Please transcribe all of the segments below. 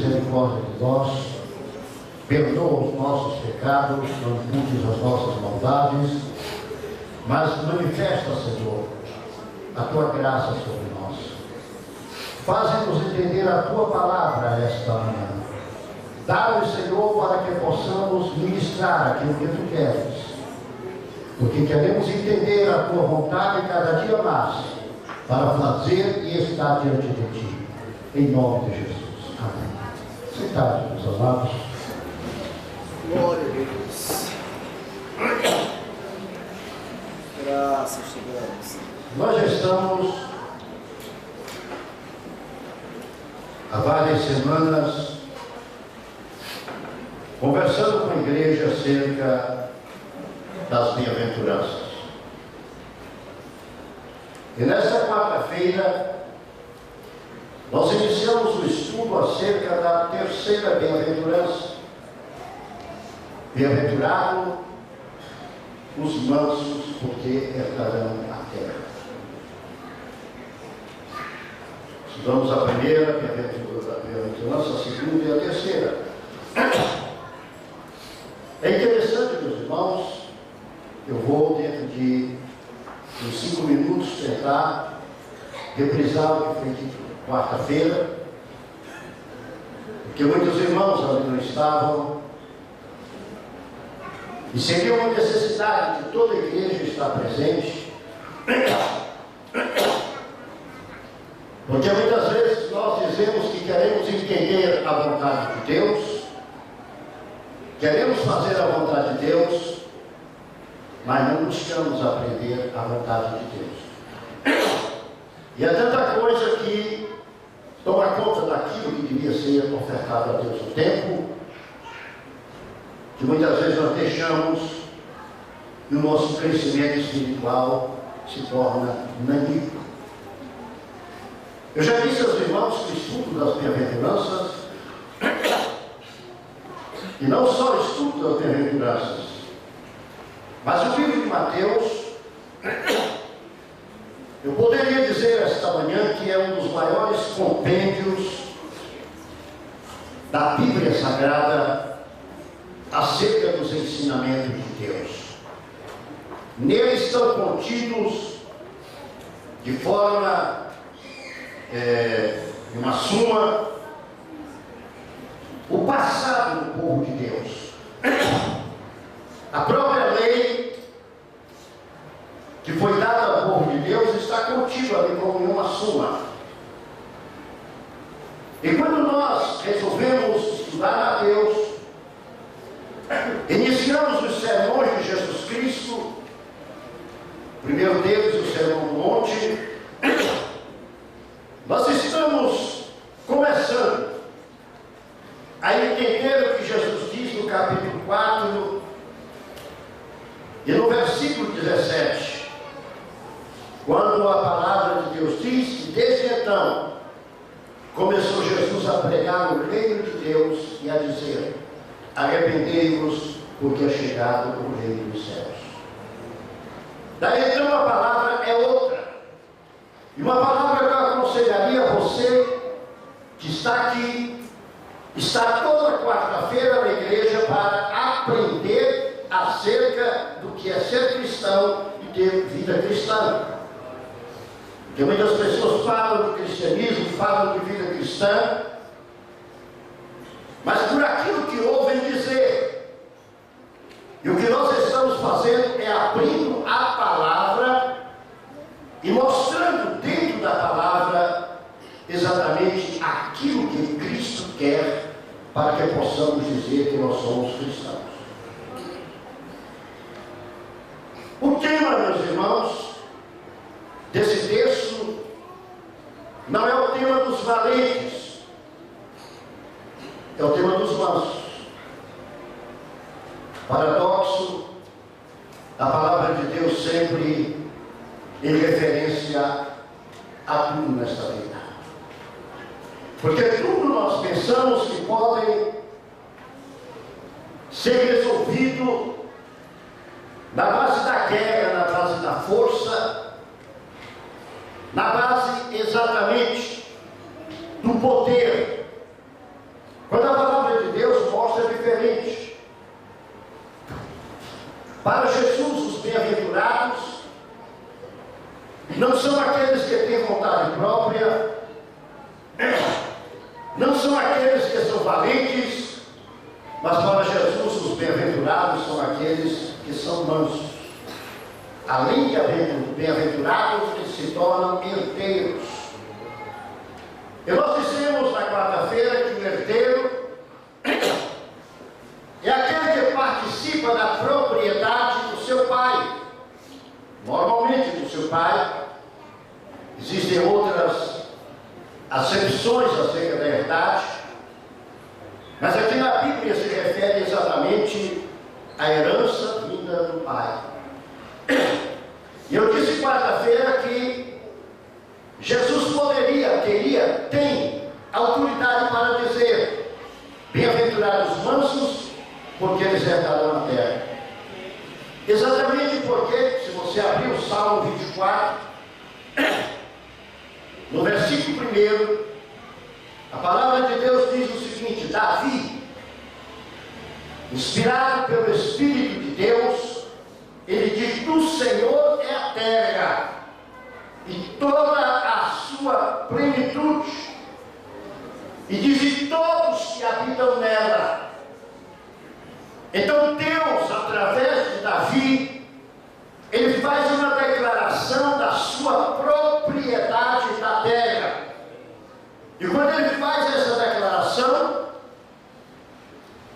misericórdia de nós, perdoa os nossos pecados, não imputes as nossas maldades, mas manifesta, Senhor, a tua graça sobre nós. Faze-nos entender a tua palavra esta manhã. Dá-nos, Senhor, para que possamos ministrar aquilo que tu queres, porque queremos entender a tua vontade cada dia mais, para fazer e estar diante de ti, em nome de Jesus. Amém. Sentados, meus amados. Glória a Deus. Graças te damos. Nós já estamos há várias semanas conversando com a igreja acerca das bem-aventuranças. E nesta quarta-feira nós iniciamos o estudo acerca da terceira bem-aventurança. Bem-aventurado os mansos, porque herdarão a terra. Estudamos a primeira bem-aventurança, a segunda e a terceira. É interessante, meus irmãos, eu vou, dentro de uns 5 minutos, tentar reprisar o que foi dito quarta-feira, porque muitos irmãos ali não estavam, e seria uma necessidade de toda a igreja estar presente, porque muitas vezes nós dizemos que queremos entender a vontade de Deus, queremos fazer a vontade de Deus, mas não buscamos aprender a vontade de Deus. E há tanta coisa que toma conta daquilo que devia ser ofertado a Deus no tempo, que muitas vezes nós deixamos, e o nosso crescimento espiritual se torna inanico. Eu já disse aos irmãos que o estudo das bem-aventuranças, e não só o estudo das bem-aventuranças, mas o livro de Mateus, eu poderia dizer esta manhã que é um dos maiores compêndios da Bíblia Sagrada acerca dos ensinamentos de Deus. Nele estão contidos de forma, uma suma, o passado do povo de Deus. A própria lei que foi dada ao povo de Deus está contida ali como uma suma. E quando nós resolvemos estudar a Deus, iniciamos os sermões de Jesus Cristo, o primeiro deles, o Sermão do Monte. Nós estamos começando a entender o que Jesus diz no capítulo 4 e no versículo 17, quando a palavra de Deus diz que desde então começou Jesus a pregar o reino de Deus e a dizer: arrependei-vos, porque é chegado o reino dos céus. Daí então a palavra é outra, e uma palavra que eu aconselharia a você que está aqui, está toda quarta-feira na igreja para aprender acerca do que é ser cristão e ter vida cristã. Porque muitas pessoas falam de cristianismo, falam de vida cristã, mas por aquilo que ouvem dizer. E o que nós estamos fazendo é abrindo a palavra e mostrando dentro da palavra exatamente aquilo que Cristo quer, para que possamos dizer que nós somos cristãos. O tema, meus irmãos, desse texto não é o tema dos valentes, é o tema dos mansos. Paradoxo, a palavra de Deus sempre em referência a tudo nesta vida. Porque tudo nós pensamos que podem ser resolvido na base da guerra, na base da força, na base exatamente do poder. são aqueles que têm vontade própria, não são aqueles que são valentes, mas para Jesus os bem-aventurados são aqueles que são mansos. Além de bem-aventurados, eles se tornam herdeiros. E nós dissemos na quarta-feira que o herdeiro é aquele que participa da propriedade do seu pai, normalmente do seu pai. Existem outras acepções acerca da herdade, mas aqui na Bíblia se refere exatamente à herança vinda do pai. E eu disse quarta-feira que Jesus tem autoridade para dizer: bem-aventurados os mansos, porque eles herdarão a terra. Exatamente porque, se você abrir o Salmo 24, no versículo 1, a palavra de Deus diz o seguinte: Davi, inspirado pelo Espírito de Deus, ele diz: do Senhor é a terra e toda a sua plenitude, e diz: e todos que habitam nela. Então Deus, através de Davi, ele faz uma declaração da sua propriedade da terra. E quando ele faz essa declaração,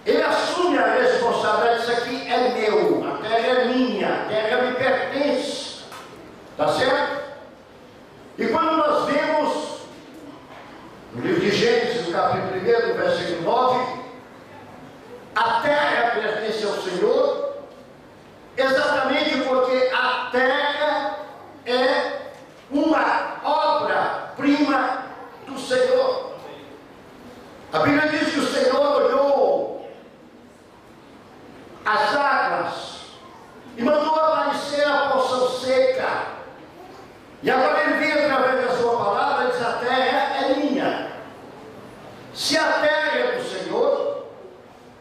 ele assume a responsabilidade: isso aqui é meu, a terra é minha, a terra me pertence. Está certo? E quando nós vemos no livro de Gênesis, no capítulo 1, no versículo 9, a terra pertence ao Senhor, exatamente porque a terra é uma obra-prima do Senhor. A Bíblia diz que o Senhor olhou as águas e mandou aparecer a porção seca. E agora ele vem através da sua palavra e diz: a terra é minha. Se a terra é do Senhor,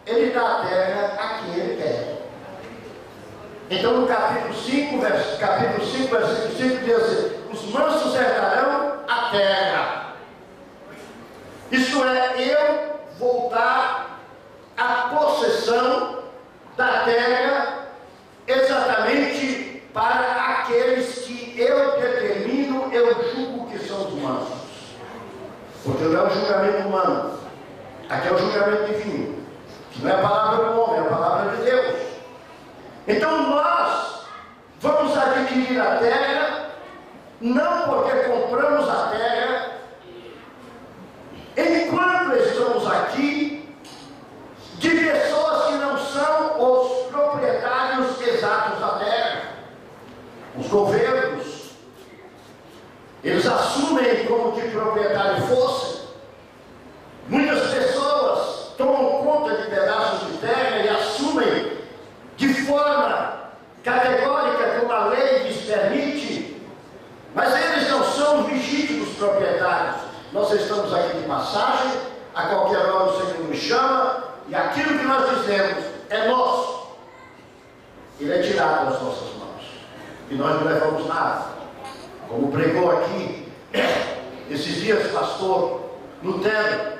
ele dá a terra a quem ele quer. Então no capítulo 5, versículo 5 diz assim: os mansos herdarão a terra. Isto é, eu vou dar a possessão da terra exatamente para aqueles que eu determino, eu julgo que são os mansos. Porque não é o julgamento humano, aqui é o julgamento divino. Não é a palavra do homem, é a palavra de Deus. Então nós vamos adquirir a terra, não porque compramos a terra, enquanto estamos aqui, de pessoas que não são os proprietários exatos da terra. Os governos, eles assumem como que proprietário fosse. Muitas pessoas tomam conta de pedaços de terra e assumem de forma categórica, como a lei lhes permite, mas eles não são os legítimos proprietários. Nós estamos aqui de passagem, a qualquer hora o Senhor nos chama, e aquilo que nós dizemos é nosso. Ele é tirado das nossas mãos, e nós não levamos nada. Como pregou aqui esses dias o pastor Lutero,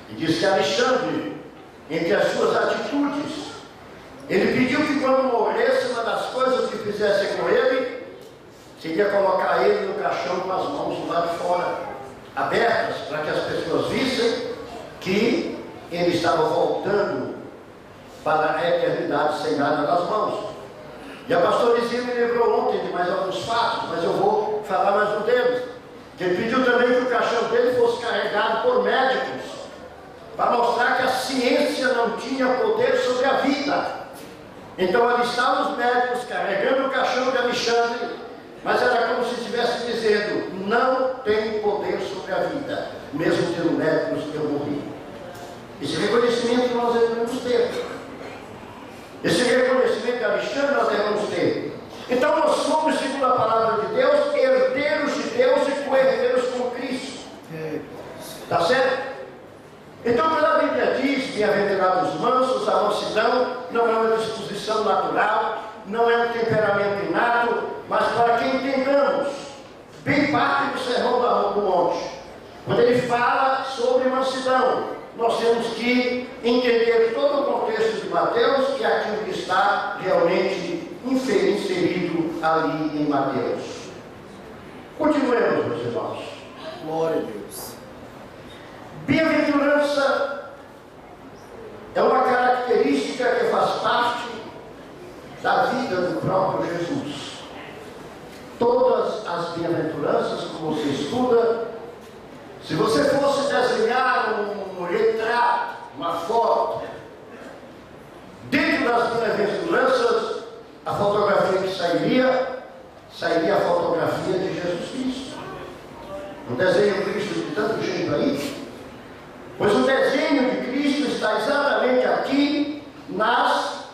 e disse que Alexandre, entre as suas atitudes, ele pediu que quando morresse, uma das coisas que fizesse com ele seria colocar ele no caixão com as mãos lá de fora abertas, para que as pessoas vissem que ele estava voltando para a eternidade sem nada nas mãos. E a pastorezinha me lembrou ontem de mais alguns fatos, mas eu vou falar mais um deles. Que ele pediu também que o caixão dele fosse carregado por médicos, para mostrar que a ciência não tinha poder sobre a vida. Então ali estavam os médicos carregando o caixão de Alexandre, mas era como se estivesse dizendo: não tem poder sobre a vida, mesmo tendo médicos, eu morri. Esse reconhecimento nós devemos ter. Esse reconhecimento de Alexandre nós devemos ter. Então nós somos, segundo a palavra de Deus, herdeiros de Deus e co-herdeiros com Cristo. Está certo? Então, quando a Bíblia diz: bem-aventurados os mansos, a mansidão não é uma disposição natural, não é um temperamento inato, mas para que entendamos bem parte do Sermão do Monte, quando ele fala sobre mansidão. Nós temos que entender todo o contexto de Mateus e aquilo que está realmente inserido ali em Mateus. Continuemos, meus irmãos. Glória a Deus. Bem-aventurança é uma característica que faz parte da vida do próprio Jesus. Todas as bem-aventuranças que você estuda, se você fosse desenhar um retrato, uma foto, dentro das bem-aventuranças, a fotografia que sairia a fotografia de Jesus Cristo. O desenho de Cristo de tanto jeito aí, pois o desenho de Cristo está exatamente aqui nas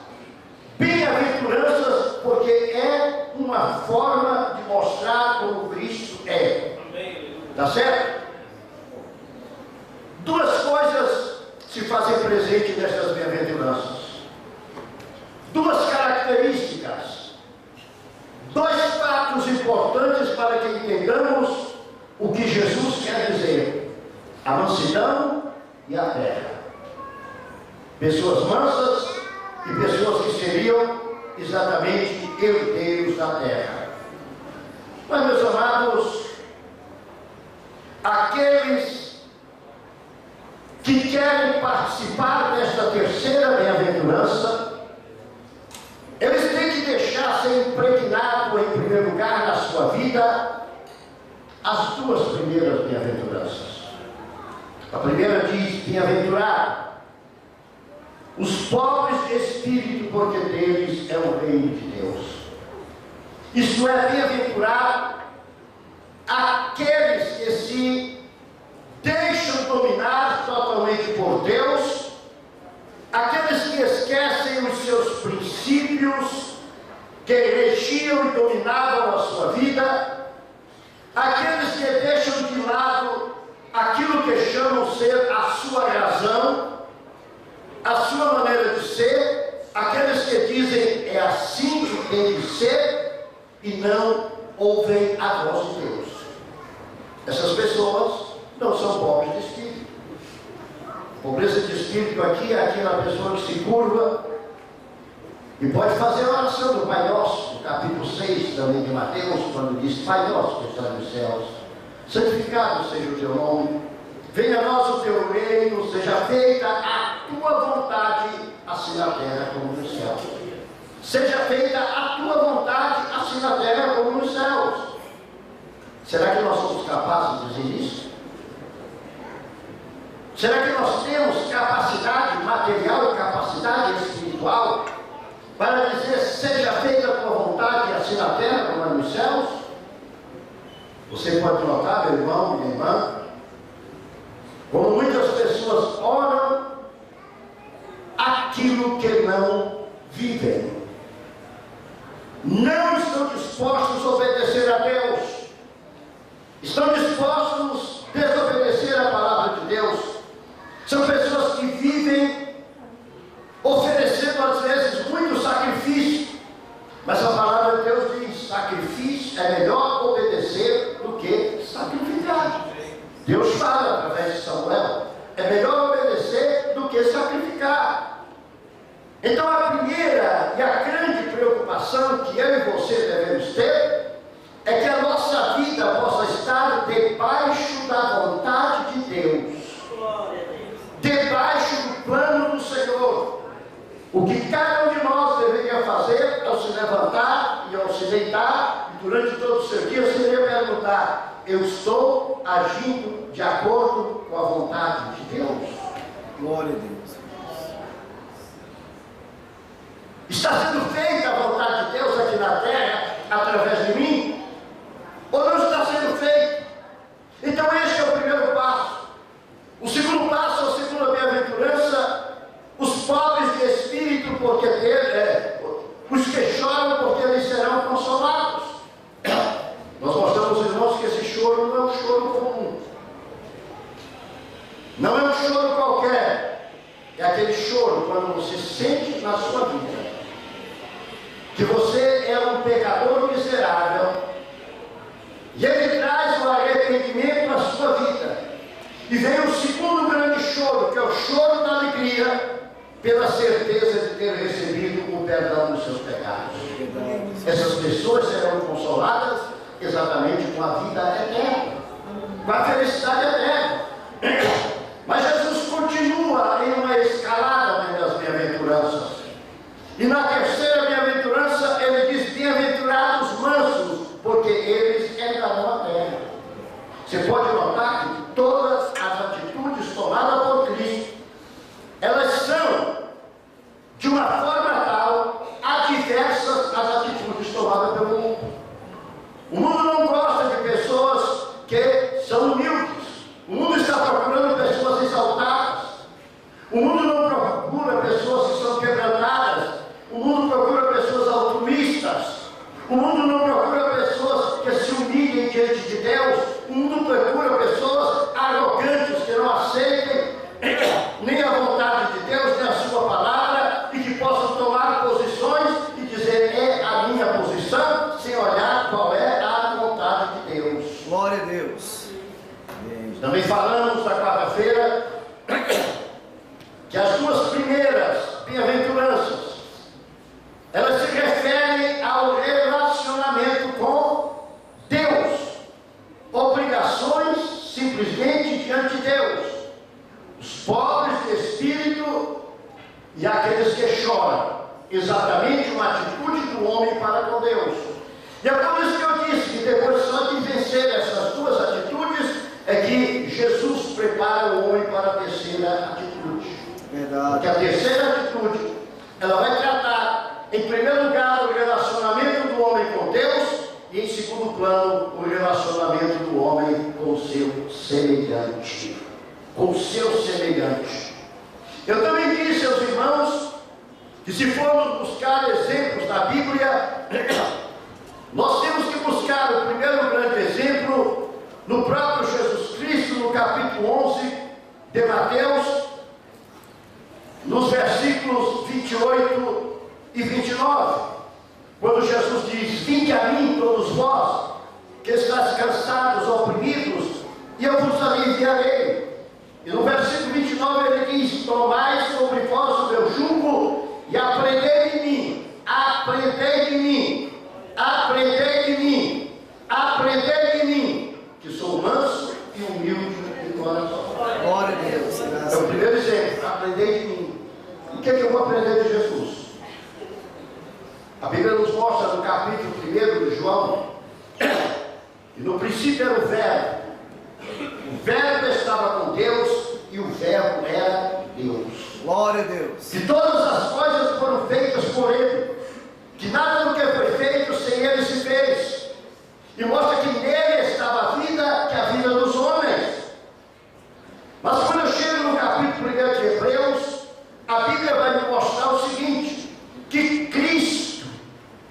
bem-aventuranças, porque é uma forma de mostrar como Cristo é. Tá certo? Duas coisas se fazem presente nestas bem-aventuranças. Duas características. Dois fatos importantes para que entendamos o que Jesus quer dizer: a mansidão e a terra. Pessoas mansas e pessoas que seriam exatamente herdeiros da terra. Mas, meus amados, aqueles que querem participar desta terceira bem-aventurança, eles têm que deixar ser impregnado em primeiro lugar na sua vida as duas primeiras bem-aventuranças. A primeira diz: bem-aventurado os pobres de espírito, porque deles é o reino de Deus. Isto é, bem-aventurado aqueles que se deixam dominar totalmente por Deus, aqueles que esquecem os seus princípios, que regiam e dominavam a sua vida, aqueles que deixam de lado aquilo que chamam ser a sua razão, a sua maneira de ser, aqueles que dizem é assim que tem que ser e não ouvem a voz de Deus. Essas pessoas não são pobres de espírito. Pobreza de espírito aqui é aquela pessoa que se curva e pode fazer a oração do Pai Nosso, no capítulo 6 também de Mateus, quando diz: Pai Nosso que está nos céus, santificado seja o teu nome, venha a nós o teu reino, seja feita a tua vontade, assim na terra como nos céus. Seja feita a tua vontade, assim na terra como nos céus. Será que nós somos capazes de dizer isso? Será que nós temos capacidade material e capacidade espiritual para dizer: seja feita a tua vontade, assim na terra como nos céus? Você pode notar, meu irmão, minha irmã, como muitas pessoas oram aquilo que não vivem. Não estão dispostos a obedecer a Deus. Estão dispostos a desobedecer a palavra de Deus. São pessoas que vivem oferecendo às vezes muito sacrifício. Mas a palavra de Deus diz: sacrifício é melhor obedecer do que sacrificar. Deus fala através de Samuel: é melhor obedecer do que sacrificar. Então a primeira e a grande preocupação que eu e você devemos ter é que a nossa vida possa estar debaixo da vontade de Deus, debaixo do plano do Senhor. O que cada um de nós deveria fazer ao se levantar e ao se deitar, e durante todo o seu dia, seria perguntar: eu estou agindo de acordo com a vontade de Deus? Glória a Deus. Está sendo feita a vontade de Deus aqui na terra, através de mim? Ou não está sendo feito? Então este é o primeiro passo. O segundo passo, a segunda bem-aventurança: os pobres de espírito, porque os que choram, porque eles serão consolados. Nós mostramos, irmãos, que esse choro não é um choro comum. Não é um choro qualquer. É aquele choro quando você sente na sua vida que você é um pecador miserável, e ele pela certeza de ter recebido o perdão dos seus pecados. Essas pessoas serão consoladas exatamente com a vida eterna, com a felicidade eterna. Mas Jesus continua em uma escalada das bem-aventuranças. E na terceira bem-aventurança ele diz: bem-aventurados os mansos, porque eles herdarão a terra. Você pode notar que todas as atitudes tomadas por Cristo, elas são de uma forma tal adversas às atitudes tomadas pelo mundo. O mundo não gosta de pessoas que são humildes. O mundo está procurando pessoas exaltadas. O mundo não procura pessoas que são quebrantadas. O mundo procura pessoas altruístas. O mundo não procura pessoas que se humilhem diante de Deus. O mundo procura pessoas arrogantes que não aceitem nem a vontade de Deus, nem a sua palavra, e que possam tomar posições e dizer: é a minha posição, sem olhar qual é a vontade de Deus. Glória a Deus. Também falamos na quarta-feira que as duas primeiras bem-aventuranças, elas se referem ao relacionamento com Deus, obrigações simplesmente diante de Deus, os pobres de espírito e aqueles que choram, exatamente uma atitude do homem para com Deus. E é por isso que eu disse que depois só de vencer essas duas atitudes é que Jesus prepara o homem para a terceira atitude. Verdade. Porque a terceira atitude, ela vai tratar, em primeiro lugar, o relacionamento do homem com Deus, e em segundo plano, o relacionamento do homem com o seu semelhante. Com o seu semelhante. Eu também disse aos irmãos que, se formos buscar exemplos na Bíblia, nós temos que buscar o primeiro grande exemplo no próprio Jesus Cristo, no capítulo 11 de Mateus, nos versículos 28 e 29, quando Jesus diz: vinde a mim todos vós, que estáis cansados, oprimidos, e eu vos aliviarei. E no versículo 29 ele diz: tomai sobre vós o meu jugo e aprendei de mim, aprendei de mim, aprendei de mim, aprendei de mim, que sou manso e humilde de coração. Glória a Deus. É o primeiro exemplo: aprendei de mim. O que é que eu vou aprender de Jesus? A Bíblia nos mostra no capítulo 1 de João, e no princípio era o Verbo estava com Deus, e o Verbo era Deus. Glória a Deus. Que todas as coisas foram feitas por Ele, que nada do que foi feito sem Ele se fez, e mostra que nele estava a vida, que é a vida dos homens. Mas quando eu chego no capítulo 1 de Hebreus, a Bíblia vai me mostrar o seguinte: que Cristo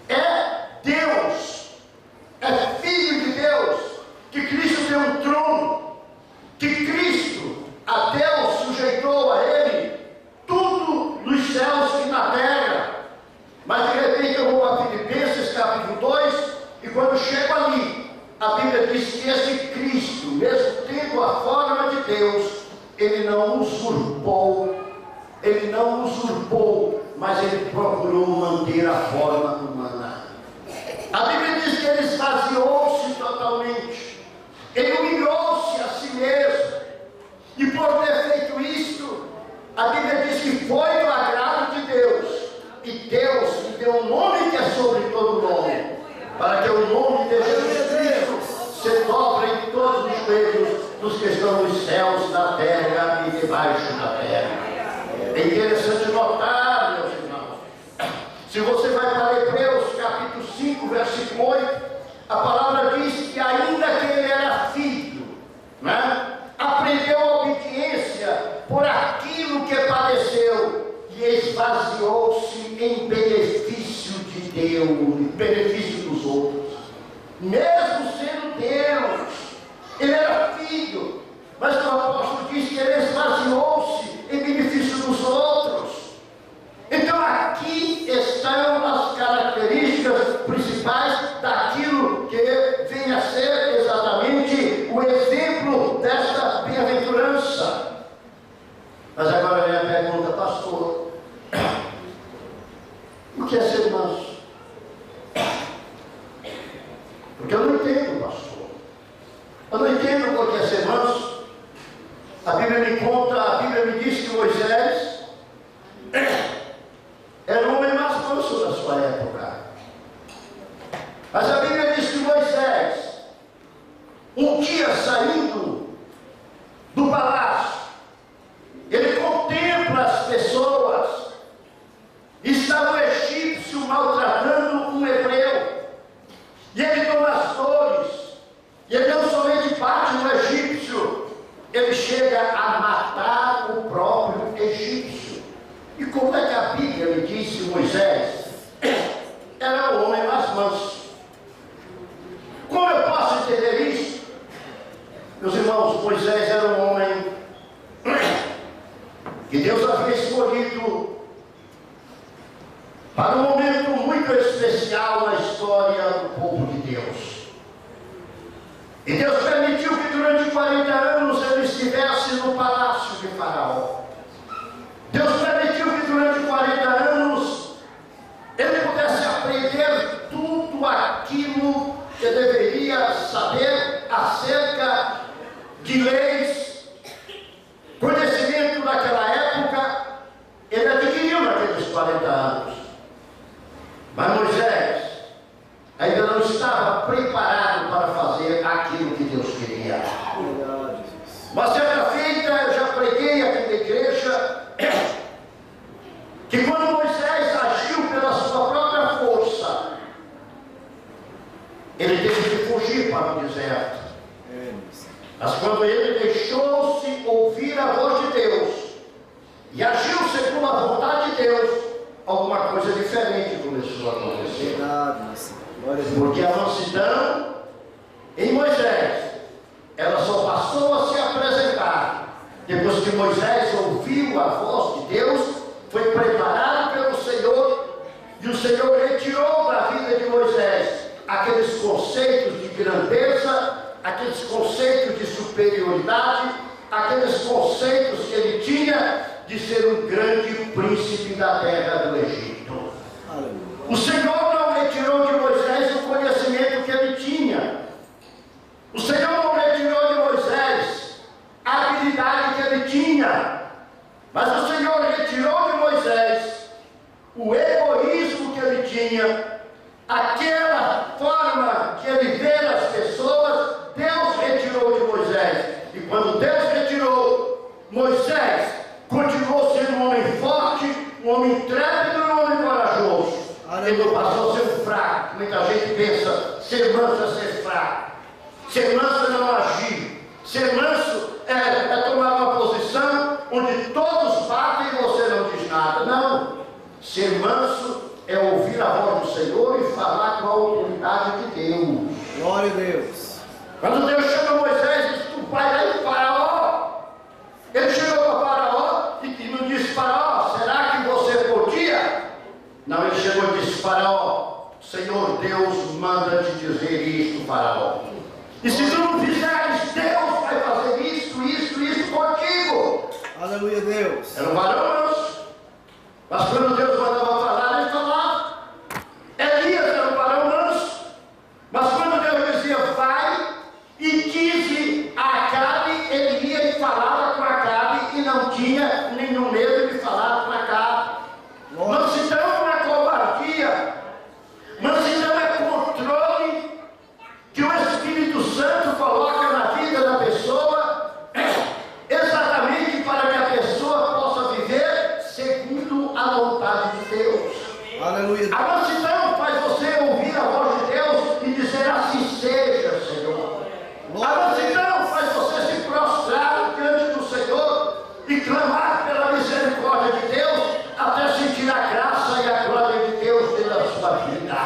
é Deus, é Filho de Deus, que Cristo tem um trono, que Cristo, a Deus, sujeitou a Ele tudo nos céus e na terra. Mas de repente eu vou a Filipenses capítulo 2, e quando chego ali, a Bíblia diz que esse Cristo, mesmo tendo a forma de Deus, Ele não usurpou, mas Ele procurou manter a forma humana. A Bíblia diz que Ele esvaziou-se totalmente, Ele humilhou-se a si mesmo, e por ter feito isto, a Bíblia diz que foi do agrado de Deus, e Deus lhe deu um nome que é sobre todo nome, para que o nome de Jesus Cristo se dobre em todos os joelhos dos que estão nos céus, na terra e debaixo da terra. É interessante notar, meus irmãos, se você vai para Hebreus capítulo 5, versículo 8, a palavra diz que ainda que ele era filho, né, aprendeu a obediência por aquilo que padeceu, e esvaziou-se em benefício de Deus, em benefício dos outros. Mesmo sendo Deus, ele era filho, mas o apóstolo diz que ele esvaziou-se em benefício dos outros. Então aqui estão as características principais daquilo que vem a ser exatamente o exemplo desta bem-aventurança. Mas agora vem a pergunta: pastor, pessoas. Estava o egípcio maltratando um hebreu. E ele toma as dores. E ele não somente bate no egípcio, ele chega a matar o próprio egípcio. E como é que a Bíblia me disse Moisés? Era o homem mais manso. Como eu posso entender isso? Meus irmãos, Moisés era um homem que Deus havia escolhido para um momento muito especial na história do povo de Deus. E Deus permitiu que durante 40 anos ele estivesse no palácio de Faraó. Deus permitiu que durante 40 anos ele pudesse aprender tudo aquilo que deveria saber acerca de leis, conhecimento daquela época, ele adquiriu naqueles 40 anos. Mas Moisés ainda não estava preparado para fazer aquilo que Deus queria. Uma certa feita eu já preguei aqui na igreja que quando Moisés agiu pela sua própria força, ele teve que fugir para o deserto. Mas quando ele deixou-se ouvir a voz de Deus e agiu segundo a vontade de Deus, alguma coisa diferente começou a acontecer. Porque a mansidão em Moisés, ela só passou a se apresentar depois que Moisés ouviu a voz de Deus, foi preparado pelo Senhor, e o Senhor retirou da vida de Moisés aqueles conceitos de grandeza, aqueles conceitos de superioridade, aqueles conceitos que ele tinha de ser um grande príncipe da terra do Egito. O Senhor não retirou de Moisés o conhecimento que ele tinha. O Senhor não retirou de Moisés a habilidade que ele tinha. Mas o Senhor retirou de Moisés o egoísmo que ele tinha, aquela forma que ele vê as pessoas. Deus retirou de Moisés. E quando Deus retirou, Moisés continuou sendo um homem forte, um homem intrépido e um homem corajoso. Ele não passou a ser um fraco. Muita gente pensa, ser manso é ser fraco. Ser manso é não agir. Ser manso é tomar uma posição onde todos batem e você não diz nada. Não. Ser manso é ouvir a voz do Senhor e falar com a autoridade de Deus. Glória a Deus. Quando Deus chama Moisés e disse, tu vai lá em Faraó. Ele chegou para Faraó e não disse, Faraó, será que você podia? Não, ele chegou e disse, Faraó, Senhor Deus manda te dizer isto, Faraó. E se tu não fizeres, Deus vai fazer isso contigo. Aleluia, Deus. Era um varão manso. Mas quando Deus mandava falar, ele falava. Elias era um varão manso. Mas quando Deus dizia, vai e dize a Acabe, ele ia e falava com Acabe e não tinha nenhum medo de falar com Acabe. Mansidão não é covardia. Mansidão é controle que o Espírito Santo coloca na vida da pessoa, exatamente para que a pessoa possa viver segundo a vontade de Deus. Aleluia. A mansidão faz você ouvir a voz de Deus e dizer assim seja, Senhor. A mansidão faz você se prostrar diante do Senhor e clamar pela misericórdia de Deus até sentir a graça e a glória de Deus dentro da sua vida.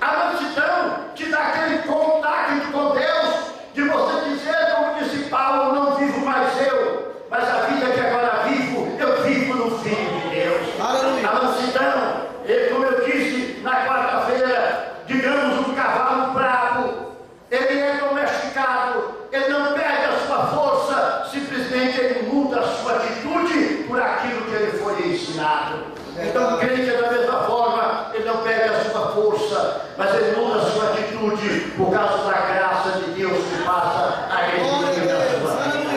A mansidão te dá aquele contato com Deus de você dizer, como disse Paulo, não vivo mais eu, mas a vida que agora vivo, eu vivo no Filho de Deus. Aleluia. A mansidão, como eu disse na quarta-feira, digamos um cavalo bravo, ele é domesticado, ele não perde a sua força, simplesmente ele muda a sua atitude por aquilo que ele foi ensinado. Então o crente é da mesma forma, ele não perde a sua força, mas ele muda a sua atitude por causa da graça de Deus que passa a ele na sua vida.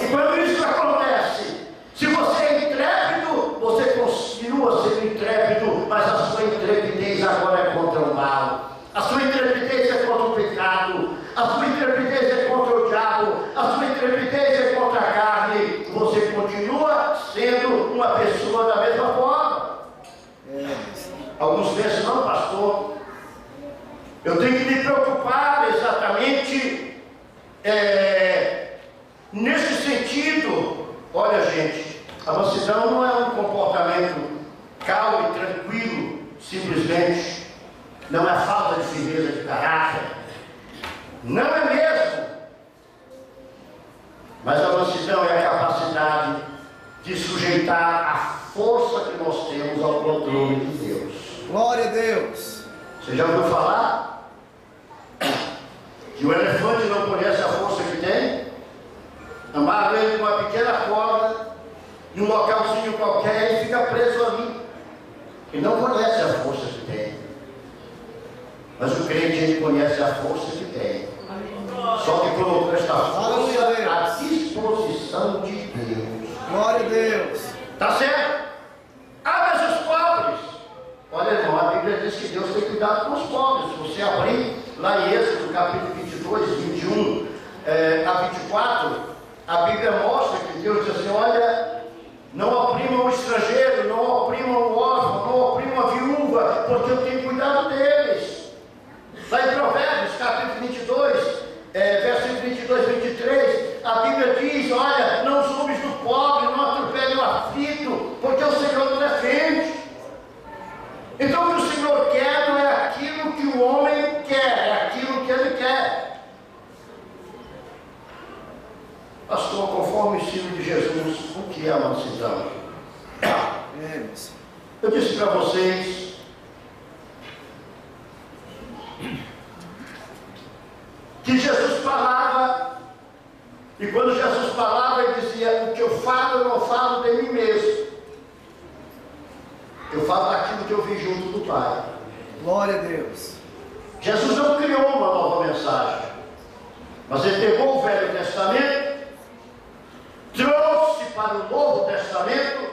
E quando isso acontece, se você é intrépido, você continua sendo intrépido, mas a sua intrepidez agora é contra o mal. A sua intrepidez é contra o pecado. A sua intrepidez é contra o diabo. A sua intrepidez é contra a carne. Você continua sendo um uma pessoa da mesma forma. É. Alguns pensam, não, pastor, eu tenho que me preocupar exatamente nesse sentido. Olha, gente, a mansidão não é um comportamento calmo e tranquilo, simplesmente. Não é falta de firmeza de caráter. Não é mesmo. Mas a mansidão é a capacidade de sujeitar a força que nós temos ao controle de Deus. Glória a Deus. Você já ouviu falar que o elefante não conhece a força que tem? Amarra ele com uma pequena corda em um localzinho qualquer e fica preso ali. Ele não conhece a força que tem. Mas o crente, ele conhece a força que tem. Só que colocou esta força à disposição de Deus. Glória a Deus. Tá certo? Mas os pobres. Olha, irmão, a Bíblia diz que Deus tem cuidado com os pobres. Se você abrir lá em Êxodo, capítulo 22, 21 a 24, a Bíblia mostra que Deus diz assim: olha, não oprimam o estrangeiro, não oprimam o órfão, não oprimam a viúva, porque eu tenho cuidado deles. Lá em Provérbios, capítulo 22, versículo 22, 23, a Bíblia diz: olha, não zumbes do pobre, não atropele o aflito, porque o Senhor o defende. Então o que o Senhor quer não é aquilo que o homem quer, é aquilo que ele quer. Pastor, conforme o ensino de Jesus, o que é a mansidão? Eu disse para vocês que Jesus falava, e quando Jesus falava, ele dizia: o que eu falo, eu não falo de mim mesmo, eu falo daquilo que eu vi junto do Pai. Glória a Deus. Jesus não criou uma nova mensagem, mas ele pegou o Velho Testamento, trouxe para o Novo Testamento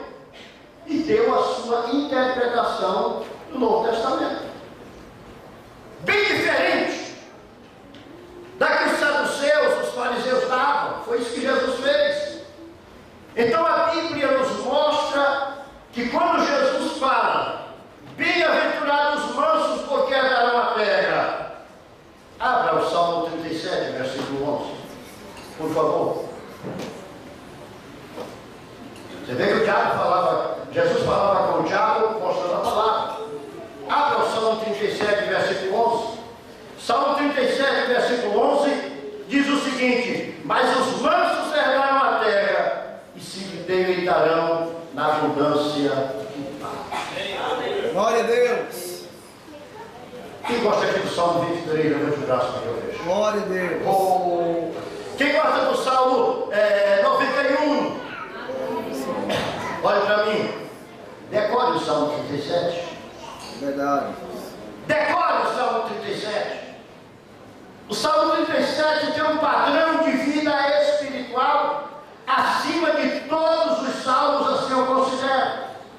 e deu a sua interpretação do Novo Testamento. Bem diferente da que os saduceus, os fariseus davam. Foi isso que Jesus fez. Então a Bíblia nos mostra que quando Jesus fala: bem-aventurados os mansos, porque herdarão a terra. Abra o Salmo 37, versículo 11, por favor. Você vê que o diabo falava, Jesus falava com o diabo, mostrando a palavra. Abra o Salmo 37, versículo 11. Salmo 37, versículo 11, diz o seguinte: mas os mansos herdarão a terra e se deleitarão na abundância do Pai. Glória a Deus. Quem gosta aqui do Salmo 23, levante o braço para que eu veja. Glória a Deus. Oh. Quem gosta do Salmo 91? Olha para mim. Decore o Salmo 37. Verdade. Decore o Salmo 37. O Salmo 37 tem um padrão de vida espiritual acima de todos os salmos, assim eu considero.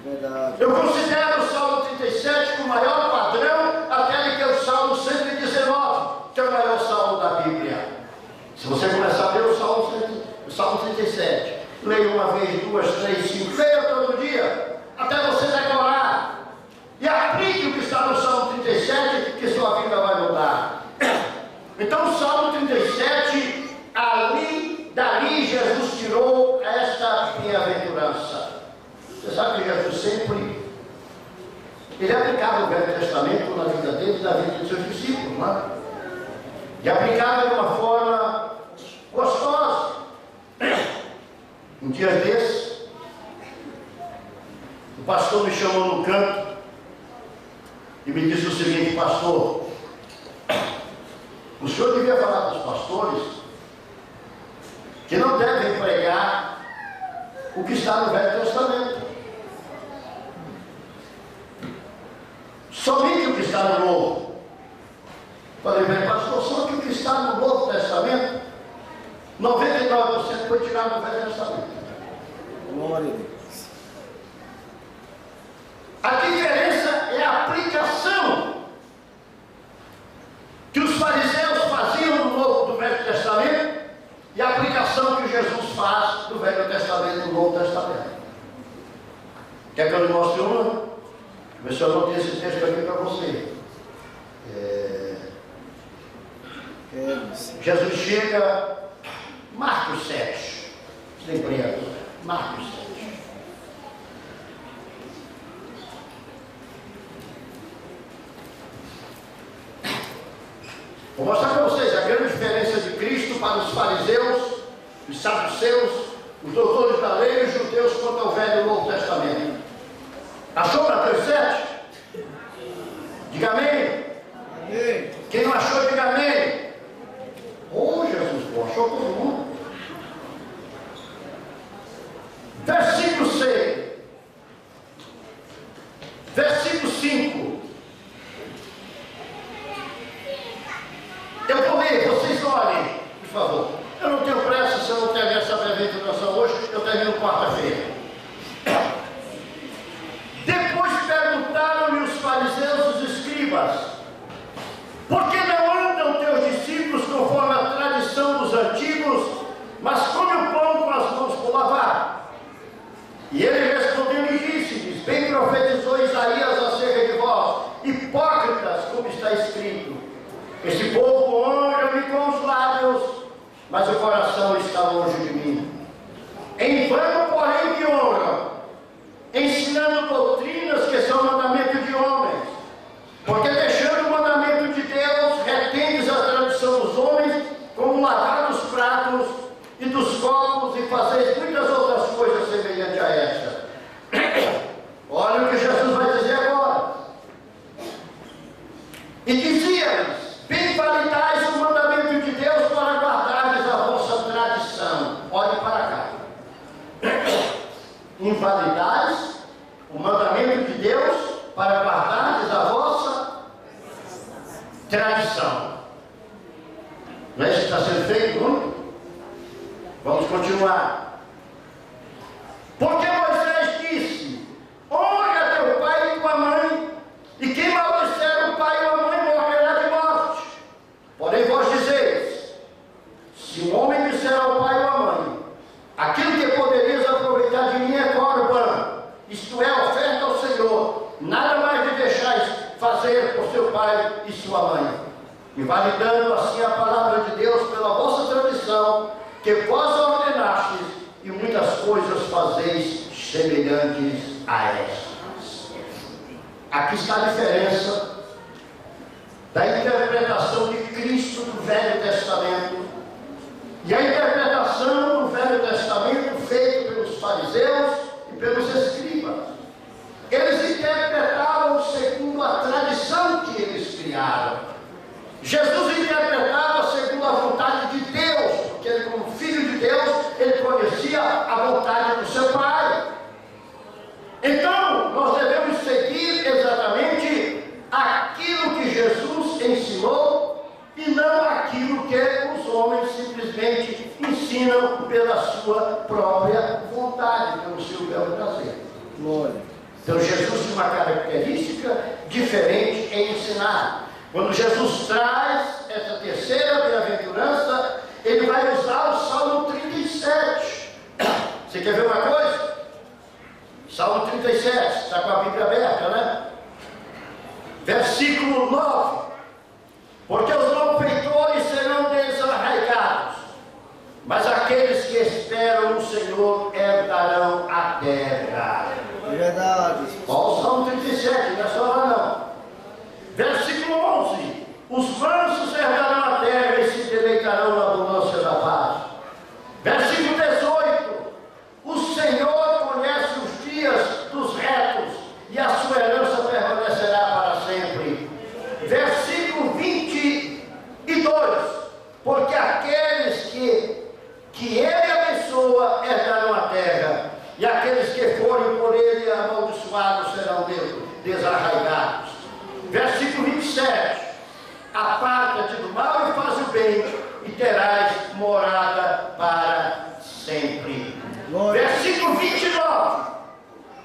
Verdade. Eu considero o Salmo 37 como o maior padrão, até que é o Salmo 119, que é o maior salmo da Bíblia. Se você começar a ler o Salmo 37, leia uma vez, duas, três, cinco, leia todo dia, até você decorar. E aplique o que está no Salmo 37, que sua vida vai mudar. Então o Salmo 37, dali Jesus tirou esta bem-aventurança. Você sabe que Jesus sempre, ele aplicava o Velho Testamento na vida dele e na vida dos seus discípulos, não é? E aplicava de uma forma gostosa. Um dia desses, o pastor me chamou no canto e me disse o seguinte: pastor, o senhor devia falar para os pastores que não devem pregar o que está no Velho Testamento, somente o que está no Novo. Falei, bem, pastor, só que o que está no Novo Testamento, 99% foi tirado do Velho Testamento. Glória a Deus. A diferença é a aplicação que os fariseus faziam do Velho Testamento e a aplicação que Jesus faz do Velho Testamento no Novo Testamento. Quer que eu lhe mostre uma? Mas se eu não tenho esse texto aqui para você. Jesus chega, Marcos 7. Lembrando, Marcos 7. Vou mostrar para vocês a grande diferença de Cristo para os fariseus, os saduceus, os doutores da lei e os judeus quanto ao Velho e Novo Testamento. Achou Mateus 7? Diga amém. Amém. Quem não achou, diga amém. Oh, Jesus, pô, achou todo mundo. Versículo 6. Versículo 5. Eu vou ler, vocês olhem, por favor. Eu não tenho pressa, se eu não terminar essa breve introdução hoje, eu termino quarta-feira. Depois perguntaram-lhe os fariseus e os escribas: por que não andam teus discípulos conforme a tradição dos antigos, mas comem o pão com as mãos por lavar? E ele respondendo disse-lhes: bem profetizou Isaías acerca de vós, hipócritas, como está escrito: esse povo honra-me com os lábios, mas o coração está longe de mim. Em vão, porém, me honram, ensinando doutrinas que são mandamento de homens. Porque deixando o mandamento de Deus, retendes a tradição dos homens, como lavar dos pratos e dos copos, e fazeis muitas outras coisas semelhantes a esta. Olha o que Jesus vai dizer agora. E dizia-lhes: bem validais o mandamento de Deus para guardardes a vossa tradição. Olhe para cá. Invalidais o mandamento de Deus para guardardes a vossa tradição. Não é isso que está sendo feito, não? Vamos continuar. Porque Moisés disse: honra teu pai e tua mãe, e quem maldisser o pai ou a mãe morrerá de morte. Porém vós dizeis: se um homem disser ao pai ou à mãe, aquilo que poderias aproveitar de mim é corban, isto é, oferta ao Senhor, nada mais lhe deixais fazer por seu pai e sua mãe, invalidando assim a palavra de Deus pela vossa tradição, que vós ordenastes, e muitas coisas fazeis semelhantes a estas. Aqui está a diferença da interpretação de Cristo do Velho Testamento e a interpretação do Velho Testamento feita pelos fariseus e pelos escribas. Eles interpretavam segundo a tradição que eles criaram. Jesus interpretava segundo a vontade de Deus, porque ele, como filho de Deus, ele conhecia a vontade do seu Pai. Então, nós devemos seguir exatamente aquilo que Jesus ensinou e não aquilo que os homens simplesmente ensinam pela sua própria vontade, pelo seu belo prazer. Glória. Então Jesus tem uma característica diferente em ensinar. Quando Jesus traz essa terceira bem-aventurança, ele vai usar o Salmo 37. Você quer ver uma coisa? Salmo 37, está com a Bíblia aberta, né? Versículo 9: porque os malfeitores serão desarraigados, mas aqueles que esperam no Senhor herdarão a terra. É verdade. Olha o Salmo 37, não é só lá não. Versículo 11: os mansos herdarão a terra e se deleitarão na abundância da paz. Versículo 18: o Senhor conhece os dias dos retos, e a sua herança permanecerá para sempre. Versículo 22: porque aqueles que ele abençoa herdarão a terra, e aqueles que forem por ele amaldiçoados serão desarraigados. Versículo 27: aparta-te do mal e faz o bem, e terás morada para sempre. Glória. Versículo 29: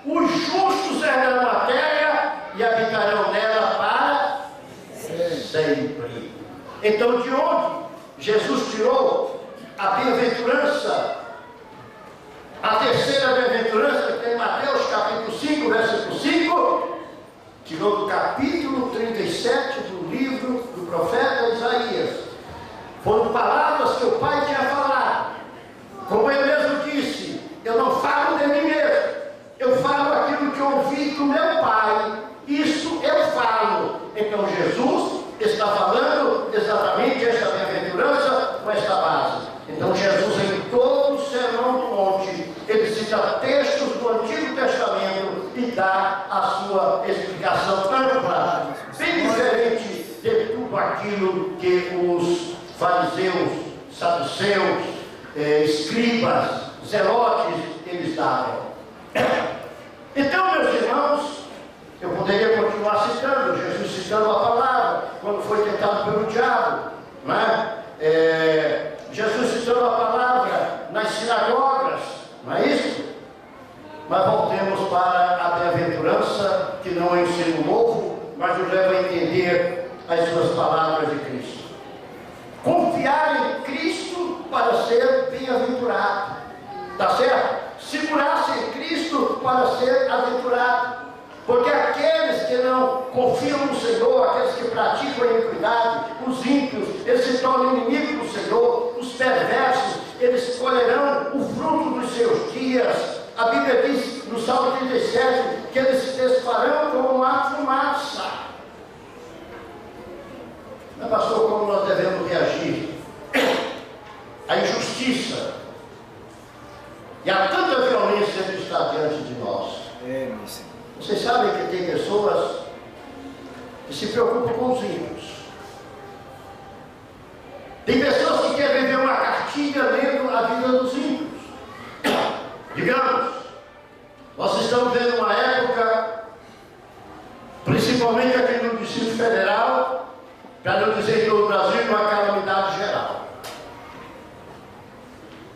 os justos herdarão a terra e habitarão nela para sempre. Então, de onde Jesus tirou a bem-aventurança, a terceira bem-aventurança que tem em Mateus capítulo 5, dar a sua explicação ampla, bem diferente de tudo aquilo que os fariseus, saduceus, escribas, zelotes, eles davam. Então, meus irmãos, eu poderia continuar citando, Jesus citando a palavra, quando foi tentado pelo diabo, não é? Jesus citando a palavra nas sinagogas, não é isso? Mas voltemos para a bem-aventurança, que não é um ensino novo, mas nos leva a entender as suas palavras de Cristo. Confiar em Cristo para ser bem-aventurado, está certo? Segurar-se em Cristo para ser aventurado, porque aqueles que não confiam no Senhor, aqueles que praticam a iniquidade, os ímpios, eles se tornam inimigos do Senhor, os perversos, eles colherão o fruto dos seus dias. A Bíblia diz no Salmo 37 que eles se desfarão como uma fumaça. Mas, pastor, como nós devemos reagir à injustiça e a tanta violência que está diante de nós? Meu Senhor. Vocês sabem que tem pessoas que se preocupam com os ímpios. Tem pessoas que querem ver uma cartilha lendo a vida dos ímpios. Digamos, nós estamos vendo uma época, principalmente aqui no Distrito Federal, para não dizer todo o Brasil, uma calamidade geral.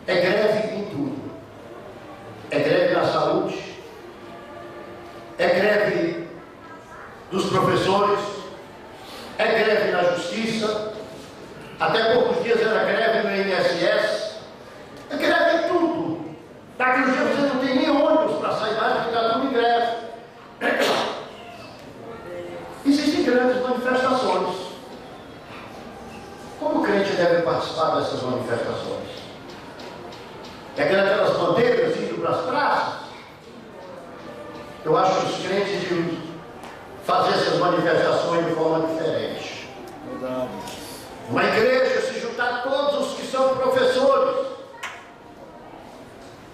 É greve em tudo. É greve na saúde, é greve dos professores, é greve na justiça, até poucos dias era greve no INSS, é greve em tudo. Daqui uns dias você não tem nem ônibus para sair mais, porque está tudo em greve. Existem grandes manifestações. Como o crente deve participar dessas manifestações? Pegando aquelas bandeiras, indo para as praças? Eu acho que os crentes deviam fazer essas manifestações de forma diferente. Verdade. Uma igreja, se juntar todos os que são professores.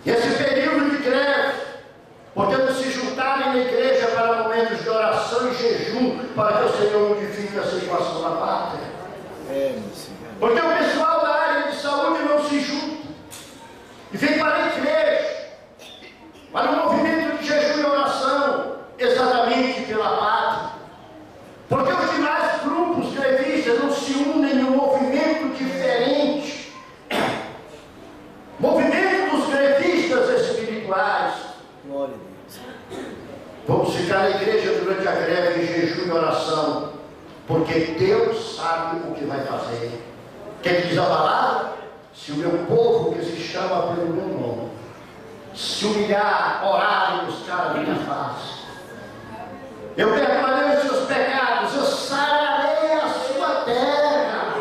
E esse período de greve, podendo se juntarem na igreja para momentos de oração e jejum, para que o Senhor modifique a situação na pátria. Meu Senhor. Porque o pessoal da área de saúde não se junta e vem para a igreja, para o movimento de jejum e oração, exatamente pela pátria. Porque os demais grupos grevistas não se unem em um movimento diferente. Movimento dos grevistas espirituais. Glória a Deus. Vamos ficar na igreja durante a greve em jejum e oração, porque Deus sabe o que vai fazer. Quem diz a palavra? Se o meu povo, que se chama pelo meu nome, se humilhar, orar e buscar a minha face, eu perdoarei os seus pecados, eu sararei a sua terra.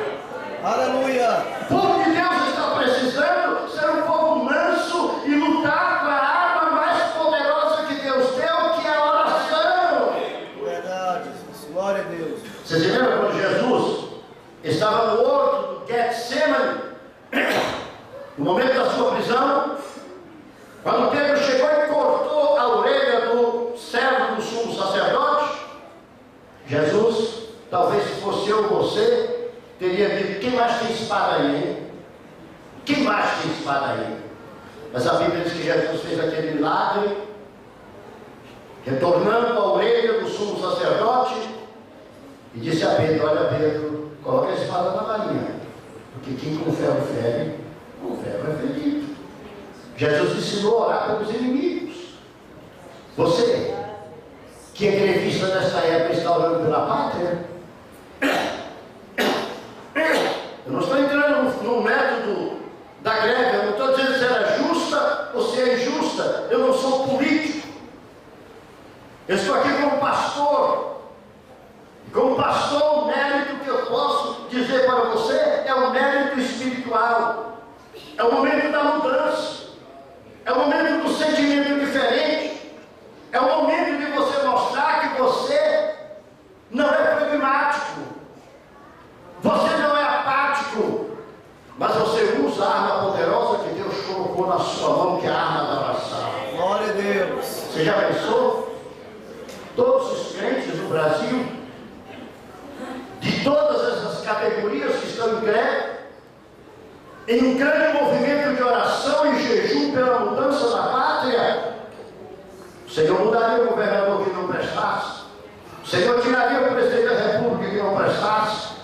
Aleluia. O povo de Deus está precisando ser um povo manso e lutar com a arma mais poderosa que Deus deu, que é a oração. Verdade, Jesus. Glória a Deus. Vocês se lembram quando Jesus estava no horto do Getsemane, no momento da sua prisão, quando Pedro chegou e cortou a orelha do servo do sumo sacerdote? Jesus, talvez se fosse eu ou você, teria dito: quem mais tem espada aí, hein? Quem mais tem espada aí? Mas a Bíblia diz que Jesus fez aquele milagre, retornando a orelha do sumo sacerdote, e disse a Pedro: olha, Pedro, coloca a espada na varinha, porque quem com ferro fere, com ferro é ferido. Jesus ensinou a orar pelos inimigos. Você, que é grevista nesta época, está orando pela pátria? Eu não estou entrando no método da greve, eu não estou dizendo se ela é justa ou se é injusta. Eu não sou político. Eu estou aqui como pastor. E como pastor, o mérito que eu posso dizer para você é o mérito espiritual. É o momento da mudança. É o momento do sentimento diferente. É o momento de você mostrar que você não é pragmático. Você não é apático. Mas você usa a arma poderosa que Deus colocou na sua mão, que é a arma da oração. Glória a Deus. Você já pensou? todos os crentes do Brasil, de todas essas categorias que estão em greve, em um grande movimento de oração e jejum pela mudança da pátria, o Senhor mudaria o governador que não prestasse, o Senhor tiraria o presidente da República que não prestasse,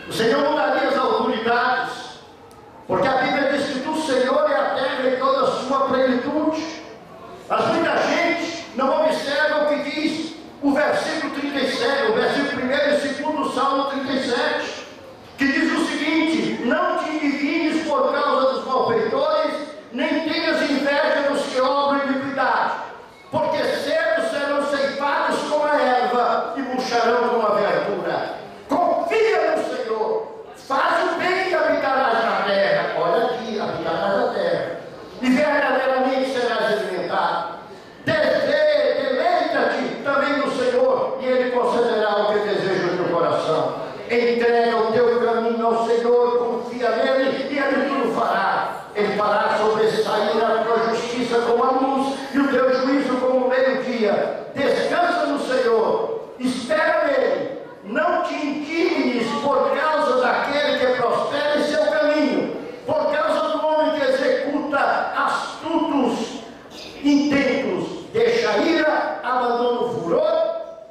o Senhor mudaria as autoridades, porque a Bíblia diz que do Senhor é a terra e toda a sua plenitude. Mas muita gente não observa o que diz o versículo 37, o versículo 1 e 2 do Salmo 37, que diz o seguinte: não te indignes por causa dos malfeitores, nem tenhas inveja dos que obram iniquidade, porque cedo serão ceifados como a erva e murcharão como a verdura. Confia no Senhor, faz o bem e habitarás na terra. Olha aqui, habitarás na terra, e verdadeiramente serás alimentado. Deleita-te também no Senhor, e Ele concederá o que deseja o teu coração. Entrega o teu caminho ao Senhor, confia nele, e Ele tudo fará. Ele fará sobressair a tua justiça como a luz, e o teu juízo como o meio-dia. Descansa no Senhor, espera nele, não te indignes por causa daquele que prospera em seu caminho, por causa do homem que executa astutos intentos, deixa a ira, abandona o furor.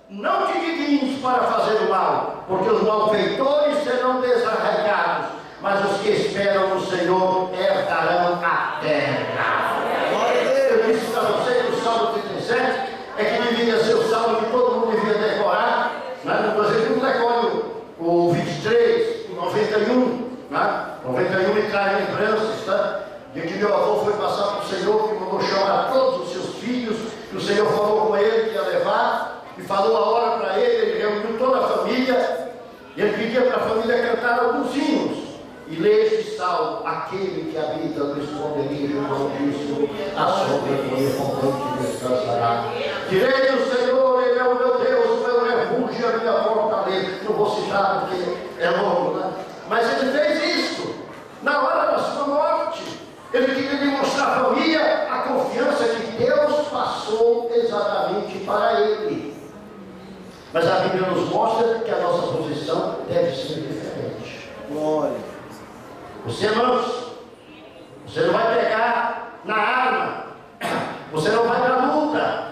Não te indignes para fazer o mal, porque os malfeitores serão desarraigados, mas os que esperam no Senhor herdarão a terra. Eu disse para vocês no Salmo 37, é que devia ser o salmo que todo mundo devia decorar, né? Vocês não decoram o 23, o 91, né? 91 me traz lembranças, tá? De que meu avô foi passar para o Senhor, que mandou chamar todos os seus filhos, que o Senhor falou com ele que ia levar, e falou a hora para ele, ele reuniu toda a família, e ele pedia para a família cantar alguns hinos, e lê este salmo: aquele que habita no esconderijo do Altíssimo, a sombra do Onipotente descansará. Direi do Senhor, Ele é o meu Deus, o meu refúgio, a minha fortaleza. Não vou citar porque é longo, né? Mas ele fez isso na hora da sua morte. Ele queria demonstrar à família a confiança que Deus passou exatamente para ele. Mas a Bíblia nos mostra que a nossa posição deve ser diferente. Glória. Você não vai pegar na arma, você não vai para a luta,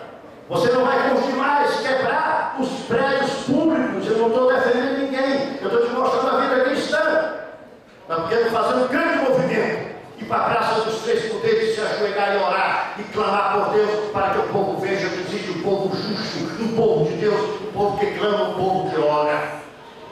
você não vai construir mais, quebrar os prédios públicos. Eu não estou defendendo ninguém, eu estou te mostrando a vida cristã. Nós queremos fazer um grande movimento, ir para a Praça dos Três Poderes, se ajoelhar e orar e clamar por Deus, para que o povo veja que existe um povo justo, um povo de Deus, um povo que clama, um povo que ora.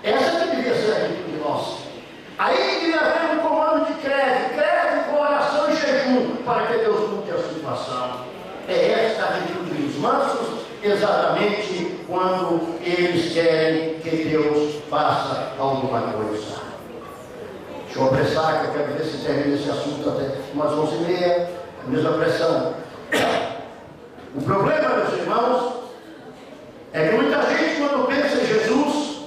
Essa que devia ser a atitude nossa. Aí devia haver um comando de greve com oração e jejum, para que Deus mude a situação. É esta a atitude dos mansos, exatamente quando eles querem que Deus faça alguma coisa. Deixa eu apressar, que eu quero ver se termina esse assunto até umas 11h30, a mesma pressão. O problema, meus irmãos, é que muita gente, quando pensa em Jesus,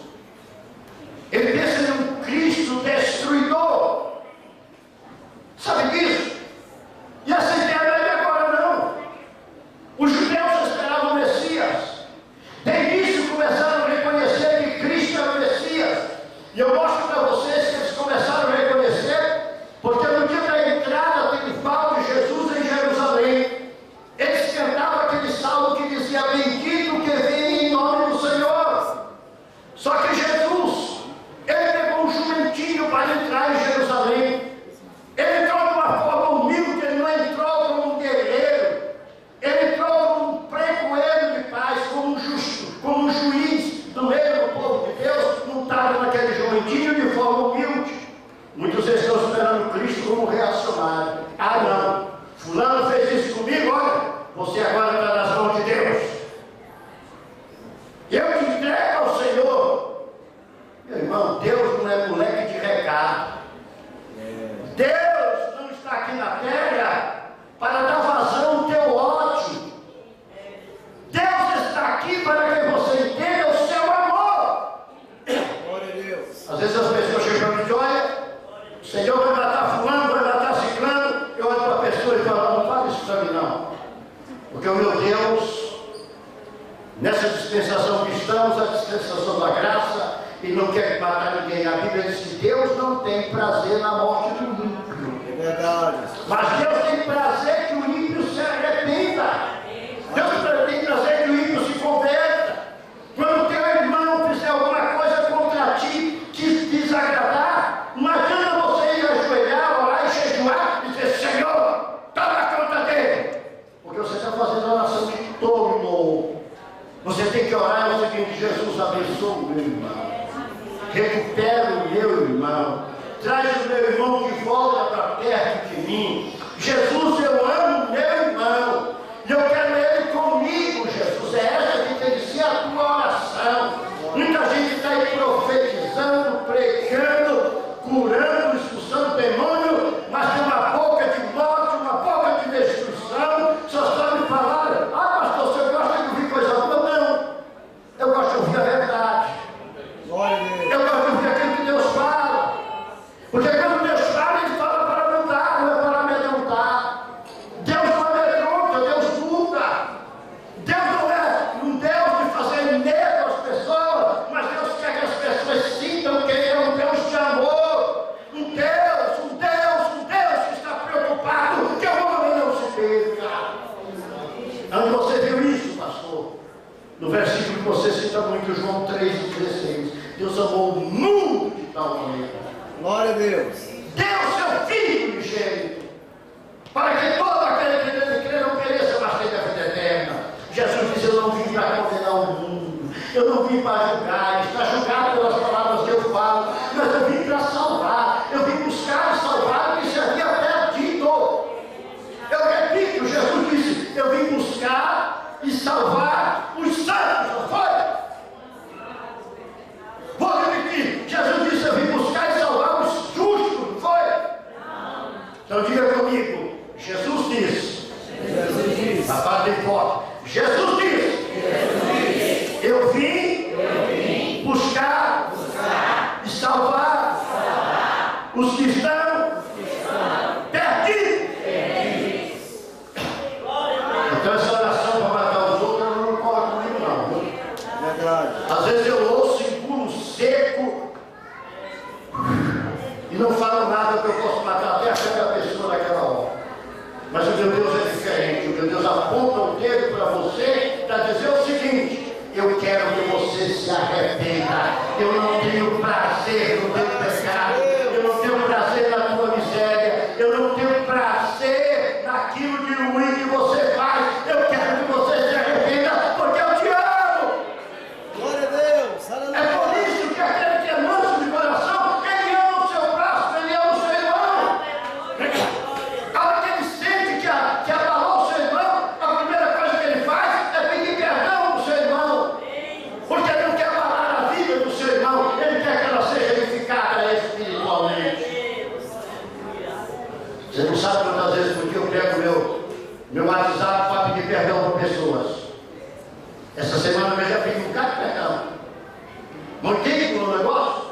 ele pensa em um Cristo destruidor. Sabe disso? E essa ideia não é de agora, não. Os judeus esperavam o Messias. Desde isso começaram a reconhecer que Cristo era o Messias. E eu mostro para vocês que eles começaram a reconhecer, porque no dia da entrada triunfal de Jesus em Jerusalém, eles cantavam aquele salmo que dizia: bendito que vem em nome do Senhor. Só que Jesus, ele pegou um jumentinho para entrar em Jerusalém. Ele entrou de uma forma humilde, ele não entrou como um guerreiro, ele entrou como um pregoeiro de paz, como um justo, como um juiz do meio do povo de Deus, montado naquele jumentinho de forma humilde. Muitos estão esperando Cristo como reacionário. Ah, não, fulano fez isso comigo, olha, você agora está nas mãos de Deus. Eu te entrego ao Senhor. Meu irmão, Deus não é moleque de recado. Deus não está aqui na terra para dar vazão ao teu ódio. Deus está aqui para que você entenda o seu amor. Glória a Deus. Às vezes as pessoas chegam e dizem: olha, o Senhor vai matar fulano, vai matar ciclano. Eu olho para a pessoa e falo: não fale isso para mim não. Porque o meu Deus Nessa dispensação que estamos, a dispensação da graça, e não quer matar ninguém. A Bíblia diz que Deus não tem prazer na morte do ímpio. É verdade. Mas Deus tem prazer que o ímpio se arrependa. Deus tem prazer que o ímpio se converta. Quando teu irmão fizer alguma coisa contra ti, te desagradar, não adianta você ir ajoelhar, orar e jejuar e dizer: Senhor, toma conta dele. Porque você está fazendo oração de tolo. Você tem que orar no seguinte: Jesus, abençoa o meu irmão. Recupera o meu irmão. Traz o meu irmão de volta para perto de mim. Jesus, eu amo o meu irmão. E eu quero ele comigo, Jesus. É essa que tem que ser a tua oração. Muita gente está aí profetizando, pregando, curando, expulsando demônio, mas tem uma boca de morte, uma boca de destruição. Só sabe falar: ah, pastor, você gosta de ouvir coisa boa? Não. Eu gosto de ouvir a verdade. Glória a Deus. Eu gosto de ouvir aquilo que Deus fala. Porque quando Deus fala, Ele fala para mudar, não é para amedrontar. Deus não amedronta, Deus muda. Deus não é um Deus de fazer medo às pessoas, mas Deus quer que as pessoas sintam que Ele é um Deus de amor. Um Deus que está preocupado que o homem não se perca. Onde você viu isso, pastor? No versículo que você cita muito, João 3,16. Deus amou o mundo de tal maneira. Glória a Deus. Deu seu Filho unigênito, para que todo aquele que nele crê não pereça, mas tenha a vida eterna. Jesus disse: eu não vim para condenar o mundo, eu não vim para julgar. Está julgado pelas palavras que eu falo, mas eu vim para salvar. Eu vim buscar e salvar o que se havia perdido. Eu repito, Jesus disse: eu vim buscar e salvar os santos, não foi? Vou repetir, Jesus disse: eu vim buscar e salvar os justos, não foi? Não. Então diga comigo: Jesus disse. Jesus disse. A parte bem forte. Jesus disse. Eu vim buscar e salvar os que estão perdidos. Então essa oração para matar os outros não corre comigo não. Verdade. Às vezes eu ouço em pulo seco e não falo nada, que eu posso matar até a fé da pessoa naquela hora. Mas o meu Deus é diferente. O meu Deus aponta o dedo para você para dizer o seguinte: eu quero que você se arrependa. Eu não tenho prazer no teu pecado, eu não tenho prazer na tua miséria, eu não tenho prazer naquilo de ruim que você faz. Eu quero que você se arrependa, porque eu te amo. Glória a Deus. Aleluia. É por isso que aquele que é manso de coração, ele ama o seu próximo, ele ama o seu irmão. A hora que ele sente que abalou o seu irmão, a primeira coisa que ele faz é pedir perdão ao seu irmão. Porque ele não quer abalar a vida do seu irmão, ele quer que ela seja edificada espiritualmente. Você não sabe quantas vezes por dia eu pego meu WhatsApp para pedir perdão para pessoas. Essa semana eu já pedi um bocado de perdão. Montei com o negócio.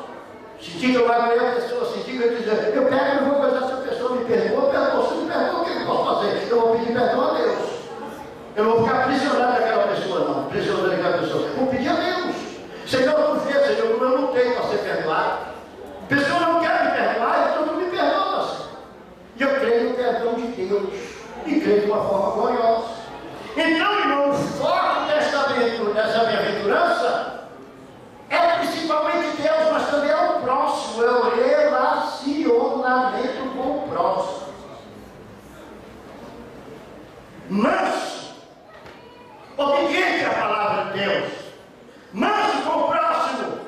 Senti que eu magoei a pessoa, senti que eu dizer, eu pego e não vou coisar se a pessoa me perdoa, se me perdoa, o que eu posso fazer? Eu vou pedir perdão a Deus. Eu não vou ficar prisionário daquela pessoa, não. Prisionário daquela pessoa. Vou pedir a Deus. Senhor, não vê, Senhor, como eu não tenho para ser perdoado. A pessoa não quer me perdoar, então não me perdoa, Senhor. E eu creio no perdão de Deus. E creio de uma forma gloriosa. Então, irmão, o foco dessa bem-aventurança é principalmente Deus, mas também é o próximo, é o relacionamento com o próximo. Manso, obediente à palavra de Deus, manso com o próximo,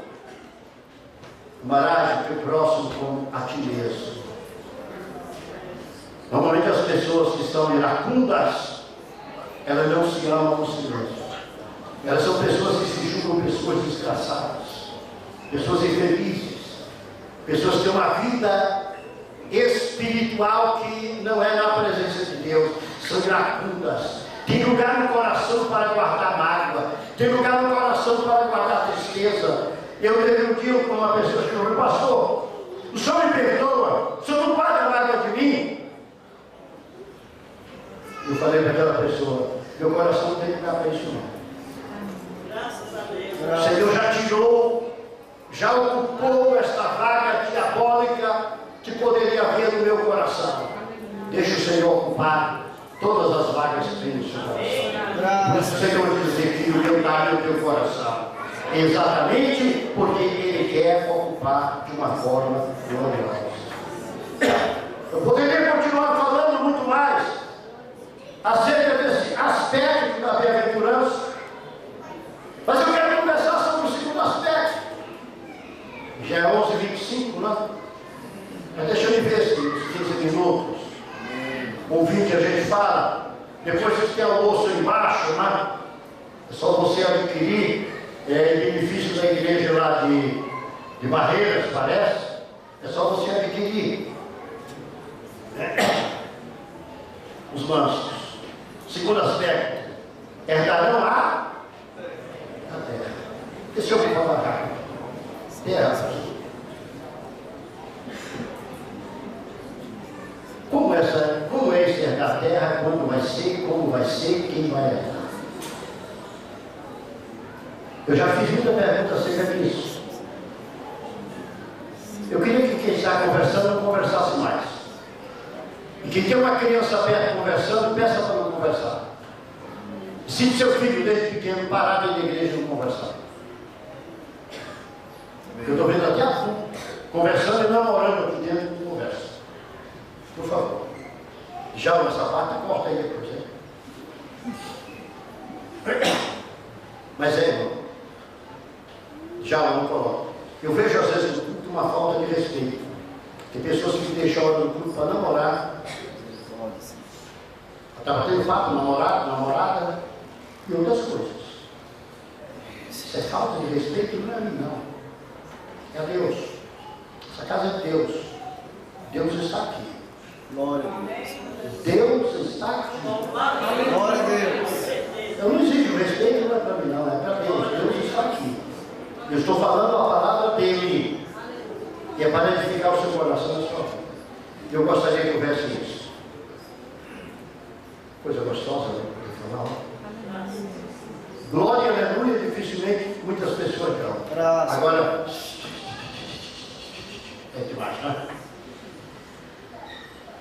amarás o teu próximo como a ti mesmo. Normalmente as pessoas que são iracundas, elas não se amam a si mesmas. Elas são pessoas que se julgam pessoas desgraçadas, pessoas infelizes, pessoas que têm uma vida espiritual que não é na presença de Deus, são iracundas. Tem lugar no coração para guardar mágoa, tem lugar no coração para guardar tristeza. Eu teve um dia com uma pessoa que falou: pastor, o senhor me perdoa, o senhor não guarda mágoa de mim? Eu falei para aquela pessoa: meu coração não tem lugar para isso não. O Senhor já tirou, já ocupou esta vaga diabólica que poderia haver no meu coração. Deixa o Senhor ocupar todas as vagas que tem no seu coração. Deixa o Senhor dizer que o meu dá no teu coração. Exatamente porque Ele quer ocupar de uma forma gloriosa. Eu poderia continuar falando muito mais acerca desse aspecto da bem-aventurança, mas eu quero conversar sobre o segundo aspecto. Já é 11h25, né? Mas deixa eu ver se uns 15 minutos, ouvinte a gente fala, depois que tem almoço embaixo, né? É só você adquirir benefícios da igreja lá de Barreiras, parece. É só você adquirir. Os mansos. Segundo aspecto, herdarão a terra. Deixa eu falar rápido. Terra. Como é esse herdar a terra? Quando vai ser? Como vai ser? Quem vai herdar? Eu já fiz muita pergunta acerca disso. Eu queria que quem está conversando não conversasse mais. E quem tem uma criança perto conversando, peça para não conversar. Se seu filho desde pequeno parar dentro da igreja e não conversar. Eu estou vendo até a fundo, conversando e namorando aqui dentro de conversa. Por favor. Já essa parte, corta aí depois. Mas irmão, já não coloco. Eu vejo às vezes no culto uma falta de respeito. Tem pessoas que deixam a hora do culto para namorar. Estava tendo papo, namorada e outras coisas. Isso é falta de respeito, não é a mim, não. É a Deus. Essa casa é de Deus. Deus está aqui. Glória a Deus. Deus está aqui. Glória a Deus. Eu não exijo respeito, não é para mim, não. É para Deus. Deus está aqui. Eu estou falando a palavra dele. E é para edificar o seu coração e a sua vida. Eu gostaria que houvesse isso. Coisa gostosa, né? Falar. Glória, aleluia, dificilmente muitas pessoas dão. Agora, é demais, né?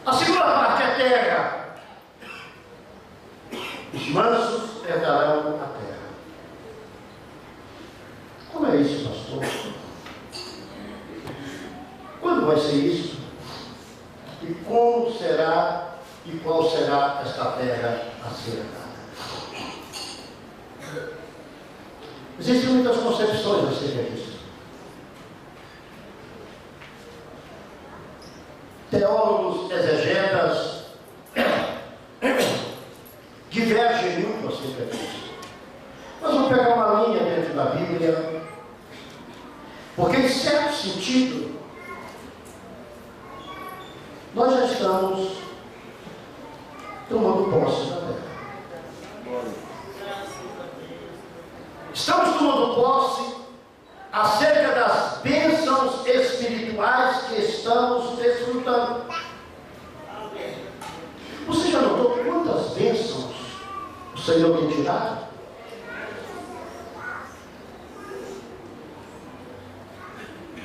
A segunda parte é terra. Os mansos herdarão a terra. Como é isso, pastor? Quando vai ser isso? E como será e qual será esta terra a ser herdada? Existem muitas concepções acerca disso. Teólogos, exegetas, divergem muito acerca disso. Nós vamos pegar uma linha dentro da Bíblia, porque em certo sentido, nós já estamos tomando posse da terra. Estamos tomando posse acerca das bênçãos espirituais que estamos desfrutando. Você já notou quantas bênçãos o Senhor tem tirado?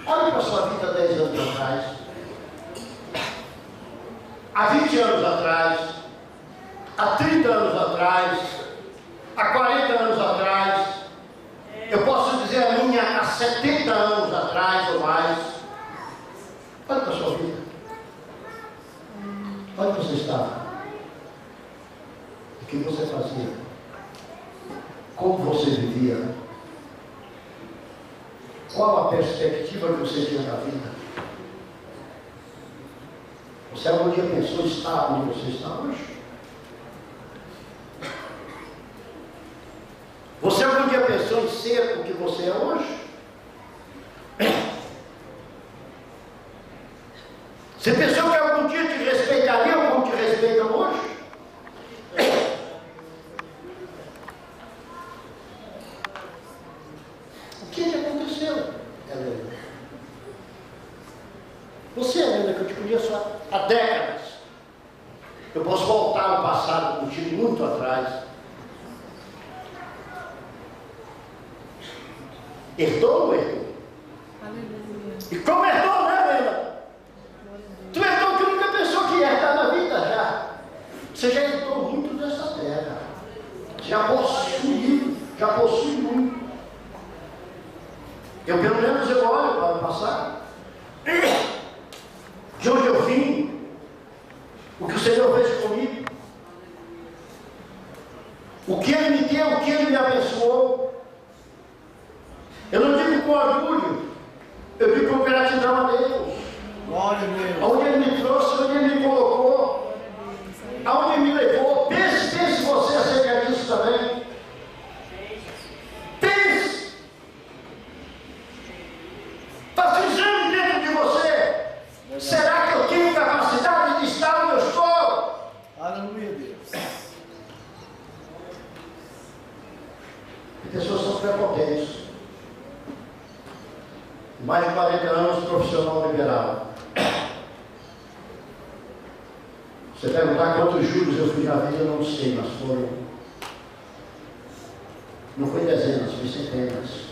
Olhe para a sua vida 10 anos atrás, há 20 anos atrás, há 30 anos atrás, há 40 anos atrás, eu posso dizer a minha há 70 anos atrás ou mais. Olha para a sua vida. Onde você estava? O que você fazia? Como você vivia? Qual a perspectiva que você tinha da vida? Você algum dia pensou em estar onde você está hoje? Você algum dia pensou em ser o que você é hoje? Você pensou que algum dia te respeitariam como te respeitam hoje? O que aconteceu, Helena? Você, Helena, que eu te conheço há décadas. Eu posso voltar ao passado contigo muito atrás. Herdou ou não herdou? E como herdou, né, Helena? Tu herdou que nunca pensou que ia herdar na vida já. Você já herdou muito dessa terra. Já possui muito. Eu, pelo menos, eu olho para o passado. De onde eu vim. O que o Senhor fez comigo. O que Ele me deu, o que Ele me abençoou. Eu não digo com orgulho. Eu digo com gratidão a Deus. Glória a Deus. Aonde Ele me trouxe, onde Ele me colocou. Aonde Ele me levou. Pense você acerca disso também. Pense. Faça um exame dentro de você. Será que eu tenho capacidade de estar onde eu estou? Aleluia, Deus. As pessoas são prepotentes. Mais de 40 anos profissional liberal. Você perguntar quantos juros eu fiz na vida, eu não sei, mas foram. Não foi dezenas, foi centenas.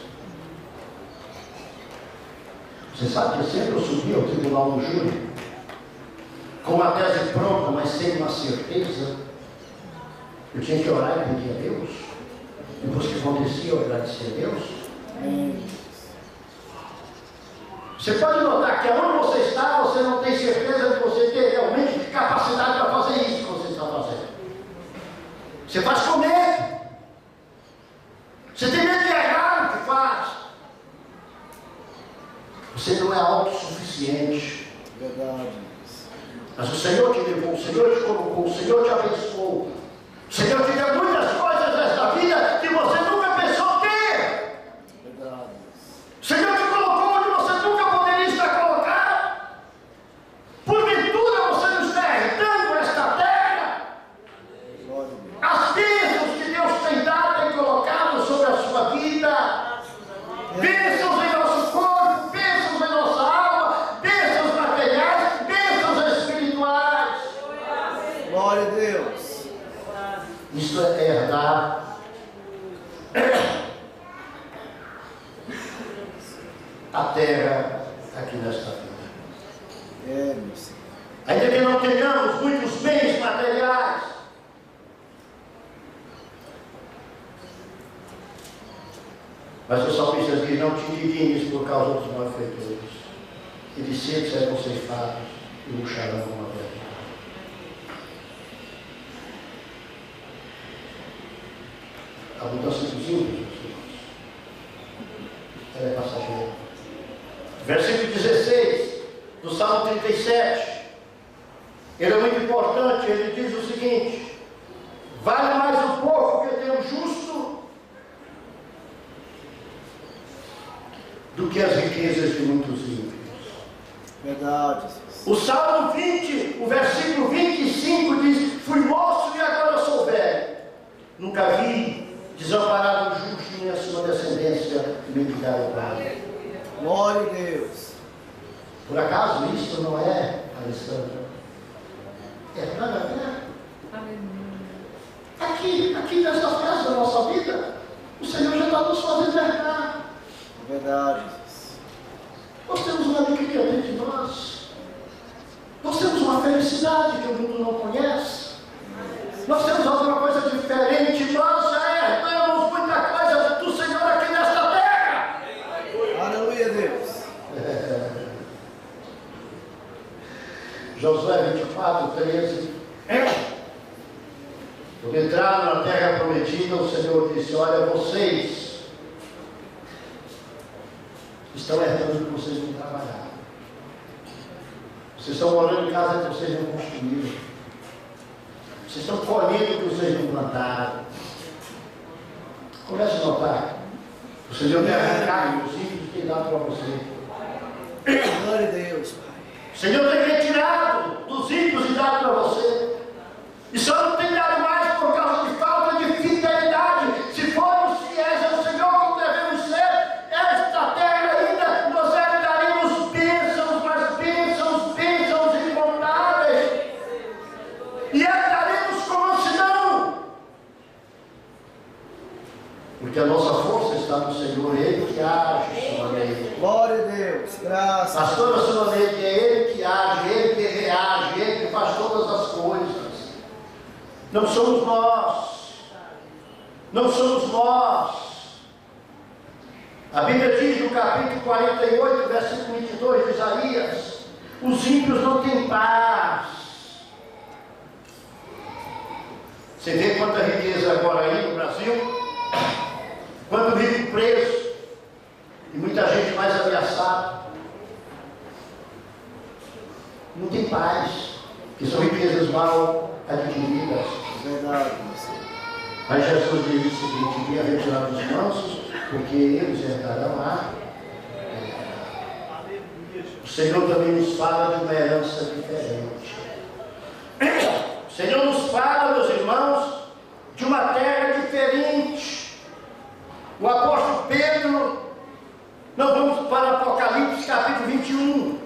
Você sabe que sempre eu subi ao tribunal do júri, com uma tese pronta, mas sem uma certeza. Eu tinha que orar e pedir a Deus. Depois que acontecia, eu agradecia a Deus. Você pode notar que aonde você está, você não tem certeza de você ter realmente capacidade para fazer isso que você está fazendo. Você faz com medo. Você tem medo de errar o que faz. Você não é autossuficiente. Verdade. Mas o Senhor te levou, o Senhor te colocou, o Senhor te abençoou. O Senhor te deu muitas coisas nesta vida que você nunca pensou ter. Verdade. O Senhor te colocou onde você nunca poderia estar colocado. Porventura você não está herdando esta terra. Glória a Deus. As bênçãos que Deus tem dado, tem colocado sobre a sua vida. Bênçãos em nosso corpo, bênçãos em nossa alma, bênçãos materiais, bênçãos espirituais. Glória a Deus. Isto é herdar a terra aqui nesta vida. É, meu Senhor. Ainda que não tenhamos muitos bens materiais, mas o salmista diz: não te indignes por causa dos malfeitores, e de cedo serão ceifados e murcharão como a terra. A mudança dos ímpios, meus irmãos, ela é passageira. Versículo 16 do Salmo 37. Ele é muito importante. Ele diz o seguinte: vale mais o pouco que tem o justo do que as riquezas de muitos ímpios. Verdade, Jesus. O Salmo 20, o versículo 25 diz: fui moço e agora sou velho. Nunca vi desamparado o justo nem a sua descendência mendigar o Pai. Glória a Deus. Por acaso isso não é, Alessandra? É nada a ver? Aqui nessa fase da nossa vida, o Senhor já está nos fazendo herdar. Verdade, Jesus. Nós temos uma alegria dentro de nós. Nós temos uma felicidade que o mundo não conhece. Nós temos alguma coisa diferente. Nós já herdamos muita coisa do Senhor aqui nesta terra. Aleluia, Deus. Josué 24, 13. Quando entraram na terra prometida, o Senhor disse: olha, vocês estão herdando o que vocês não trabalharam. Vocês estão morando em casa que vocês não construíram. Vocês estão colhendo o que vocês não plantaram. Comece a notar. O Senhor tem arrancado os ímpios que tem dado para você. Glória a Deus, Pai. O Senhor tem retirado dos ímpios e dado para você. E só não tem dado mais por causa de falta de fidelidade. Se formos fiéis ao Senhor como devemos ser, esta terra ainda nós herdaremos bênçãos, mas bênçãos incontáveis. E herdaremos como senão. Porque a nossa força está no Senhor, Ele que age, Suaneide. Glória a Deus. Graças. Pastora Suaneide, é Ele que age, Ele que reage, Ele que faz todas as coisas. Não somos nós. Não somos nós. A Bíblia diz no capítulo 48, versículo 22 de Isaías: os ímpios não têm paz. Você vê quanta riqueza agora aí no Brasil, quanto vive preso, e muita gente mais ameaçada. Não tem paz, que são riquezas mal adquiridas. Verdade. Mas Jesus diz o seguinte: bem-aventurados os mansos, porque eles herdarão a terra. O Senhor também nos fala de uma herança diferente. O Senhor nos fala, meus irmãos, de uma terra diferente. O apóstolo Pedro, nós vamos para Apocalipse capítulo 21.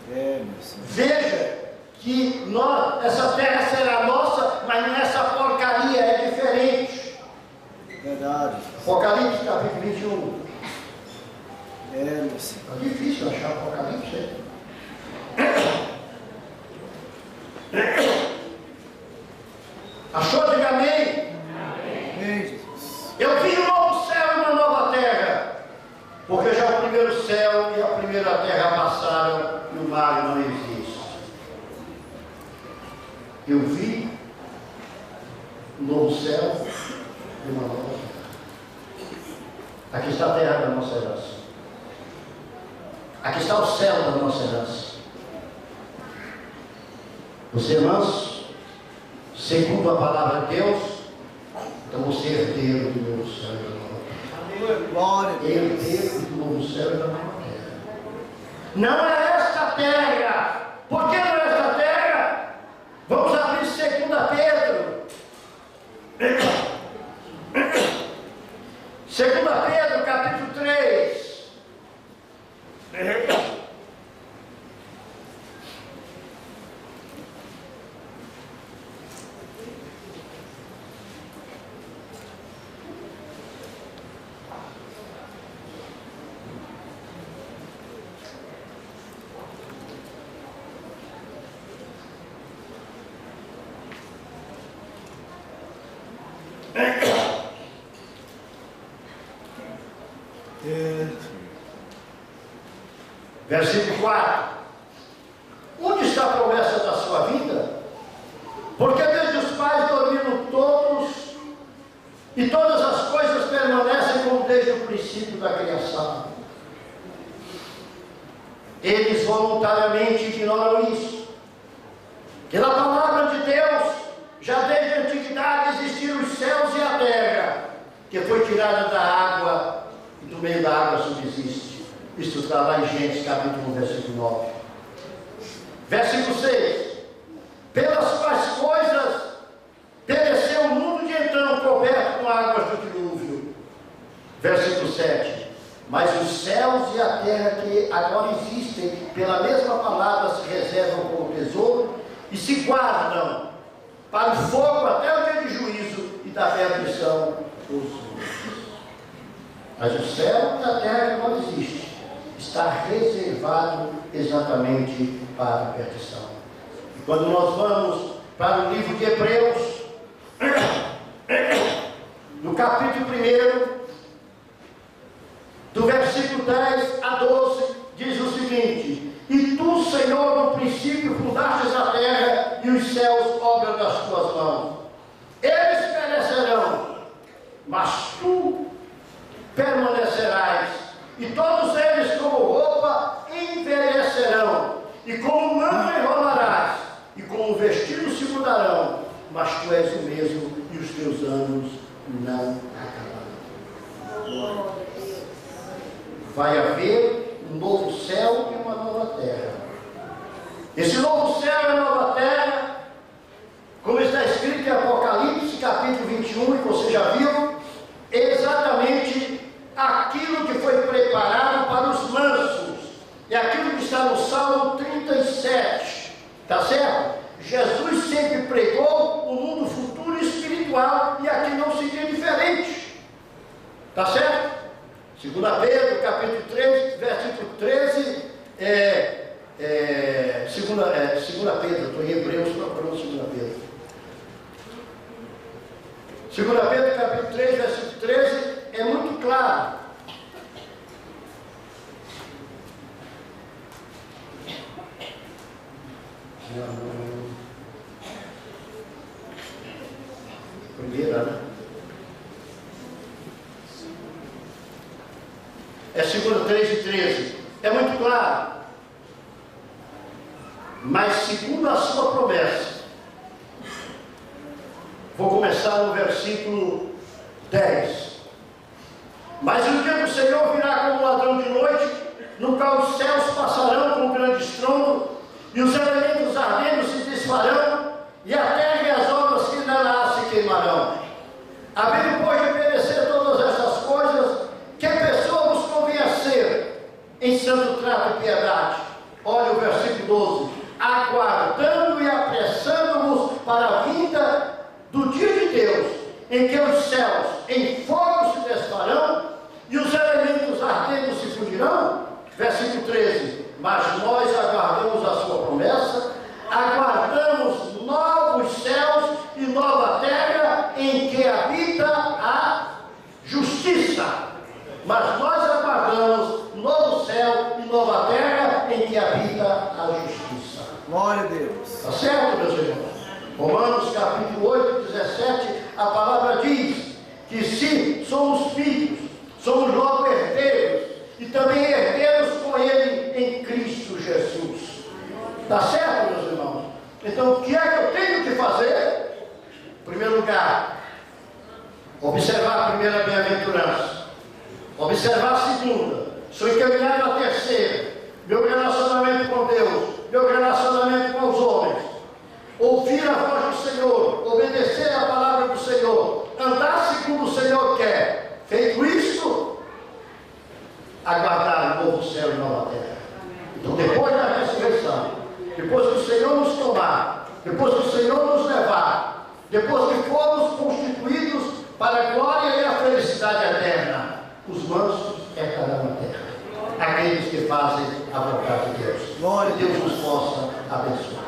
Meu Senhor. Veja que essa terra será nossa, mas não é essa porcaria, é diferente. Verdade. Apocalipse capítulo 21. Meu Senhor. É difícil achar Apocalipse, hein? Achou? Diga amém. Amém, Jesus. Eu vi um novo céu e uma nova terra, porque já o primeiro céu e a primeira terra passaram e o mar não existe. Eu vi um novo céu e uma nova terra. Aqui está a terra da nossa herança. Aqui está o céu da nossa herança. Você é manso, segundo a palavra de Deus, então você é herdeiro do novo céu e da nova terra. Glória a Deus. Herdeiro do novo céu e da nova terra. Não é esta terra. Por que não é esta terra? Vamos abrir 2 Pedro. 2 Pedro, capítulo 3. Versículo 4. Onde está a promessa da sua vida? Porque desde os pais dormiram todos, e todas as coisas permanecem como desde o princípio da criação. Eles voluntariamente ignoram isso. Que na palavra de Deus, já desde a antiguidade existiram os céus e a terra, que foi tirada da água, e do meio da água subsiste. Isso está lá em Gênesis capítulo 1, versículo 9. Versículo 6. Pelas quais coisas pereceu o mundo de então, coberto com águas do dilúvio. Versículo 7. Mas os céus e a terra que agora existem, pela mesma palavra se reservam como tesouro e se guardam para o fogo até o dia de juízo e da perdição dos homens. Mas o céu e a terra que agora existem está reservado exatamente para a perdição. E quando nós vamos para o livro de Hebreus, no capítulo 1, do versículo 10 a 12, diz o seguinte: e tu, Senhor, no princípio fundastes a terra e os céus, obra das tuas mãos. Eles perecerão, mas tu permanecerás, e todos eles como roupa envelhecerão, e como manto enrolarás, e como vestido se mudarão, mas tu és o mesmo, e os teus anos não acabarão. Vai haver um novo céu e uma nova terra. Esse novo céu e a nova terra, como está escrito em Apocalipse capítulo 21, e você já viu, é exatamente aquilo que foi preparado para os mansos. É aquilo que está no Salmo 37. Está certo? Jesus sempre pregou o mundo futuro Tá certo? 2 Pedro, capítulo 3, versículo 13, 2 Pedro, estou em Hebreus, procurando 2 Pedro. 2 Pedro, capítulo 3, versículo 13, é muito claro. Primeira, né? É 2 3 e 13. É muito claro. Mas segundo a sua promessa, vou começar no versículo 10. Mas o dia do Senhor virá como ladrão de noite, no qual os céus passarão com um grande estrondo, e os elementos ardendo se desfarão, e a terra e as obras que nela há se queimarão. Havendo, pois, de obedecer todas essas coisas, que a pessoa nos convenha ser em santo trato e piedade. Olha o versículo 12. Aguardando e apressando-nos para a vinda do dia de Deus, em que os céus em fogo se desfarão e os elementos ardendo se fundirão. Versículo 13. Mas nós aguardamos a sua promessa, aguardamos novos céus e nova terra em que habita a justiça. Mas nós aguardamos novo céu e nova terra em que habita a justiça. Glória a Deus. Está certo, meus irmãos? Romanos capítulo 8, 17, a palavra diz que se somos filhos, somos logo herdeiros, e também herdeiros com Ele em Cristo Jesus. Está certo, meus irmãos? Então, o que é que eu tenho que fazer? Em primeiro lugar, observar a primeira bem-aventurança. Observar a segunda. Sou encaminhado à terceira. Meu relacionamento com Deus. Meu relacionamento com os homens. Ouvir a voz do Senhor. Obedecer a palavra do Senhor. Andar segundo o Senhor quer. Feito isso, aguardar um novo céu e nova terra. Então, depois da ressurreição, depois que o Senhor nos tomar, depois que o Senhor nos levar, depois que formos constituídos para a glória e a felicidade eterna, os mansos herdarão a terra. Aqueles que fazem a vontade de Deus. Glória a Deus Deus. nos possa abençoar.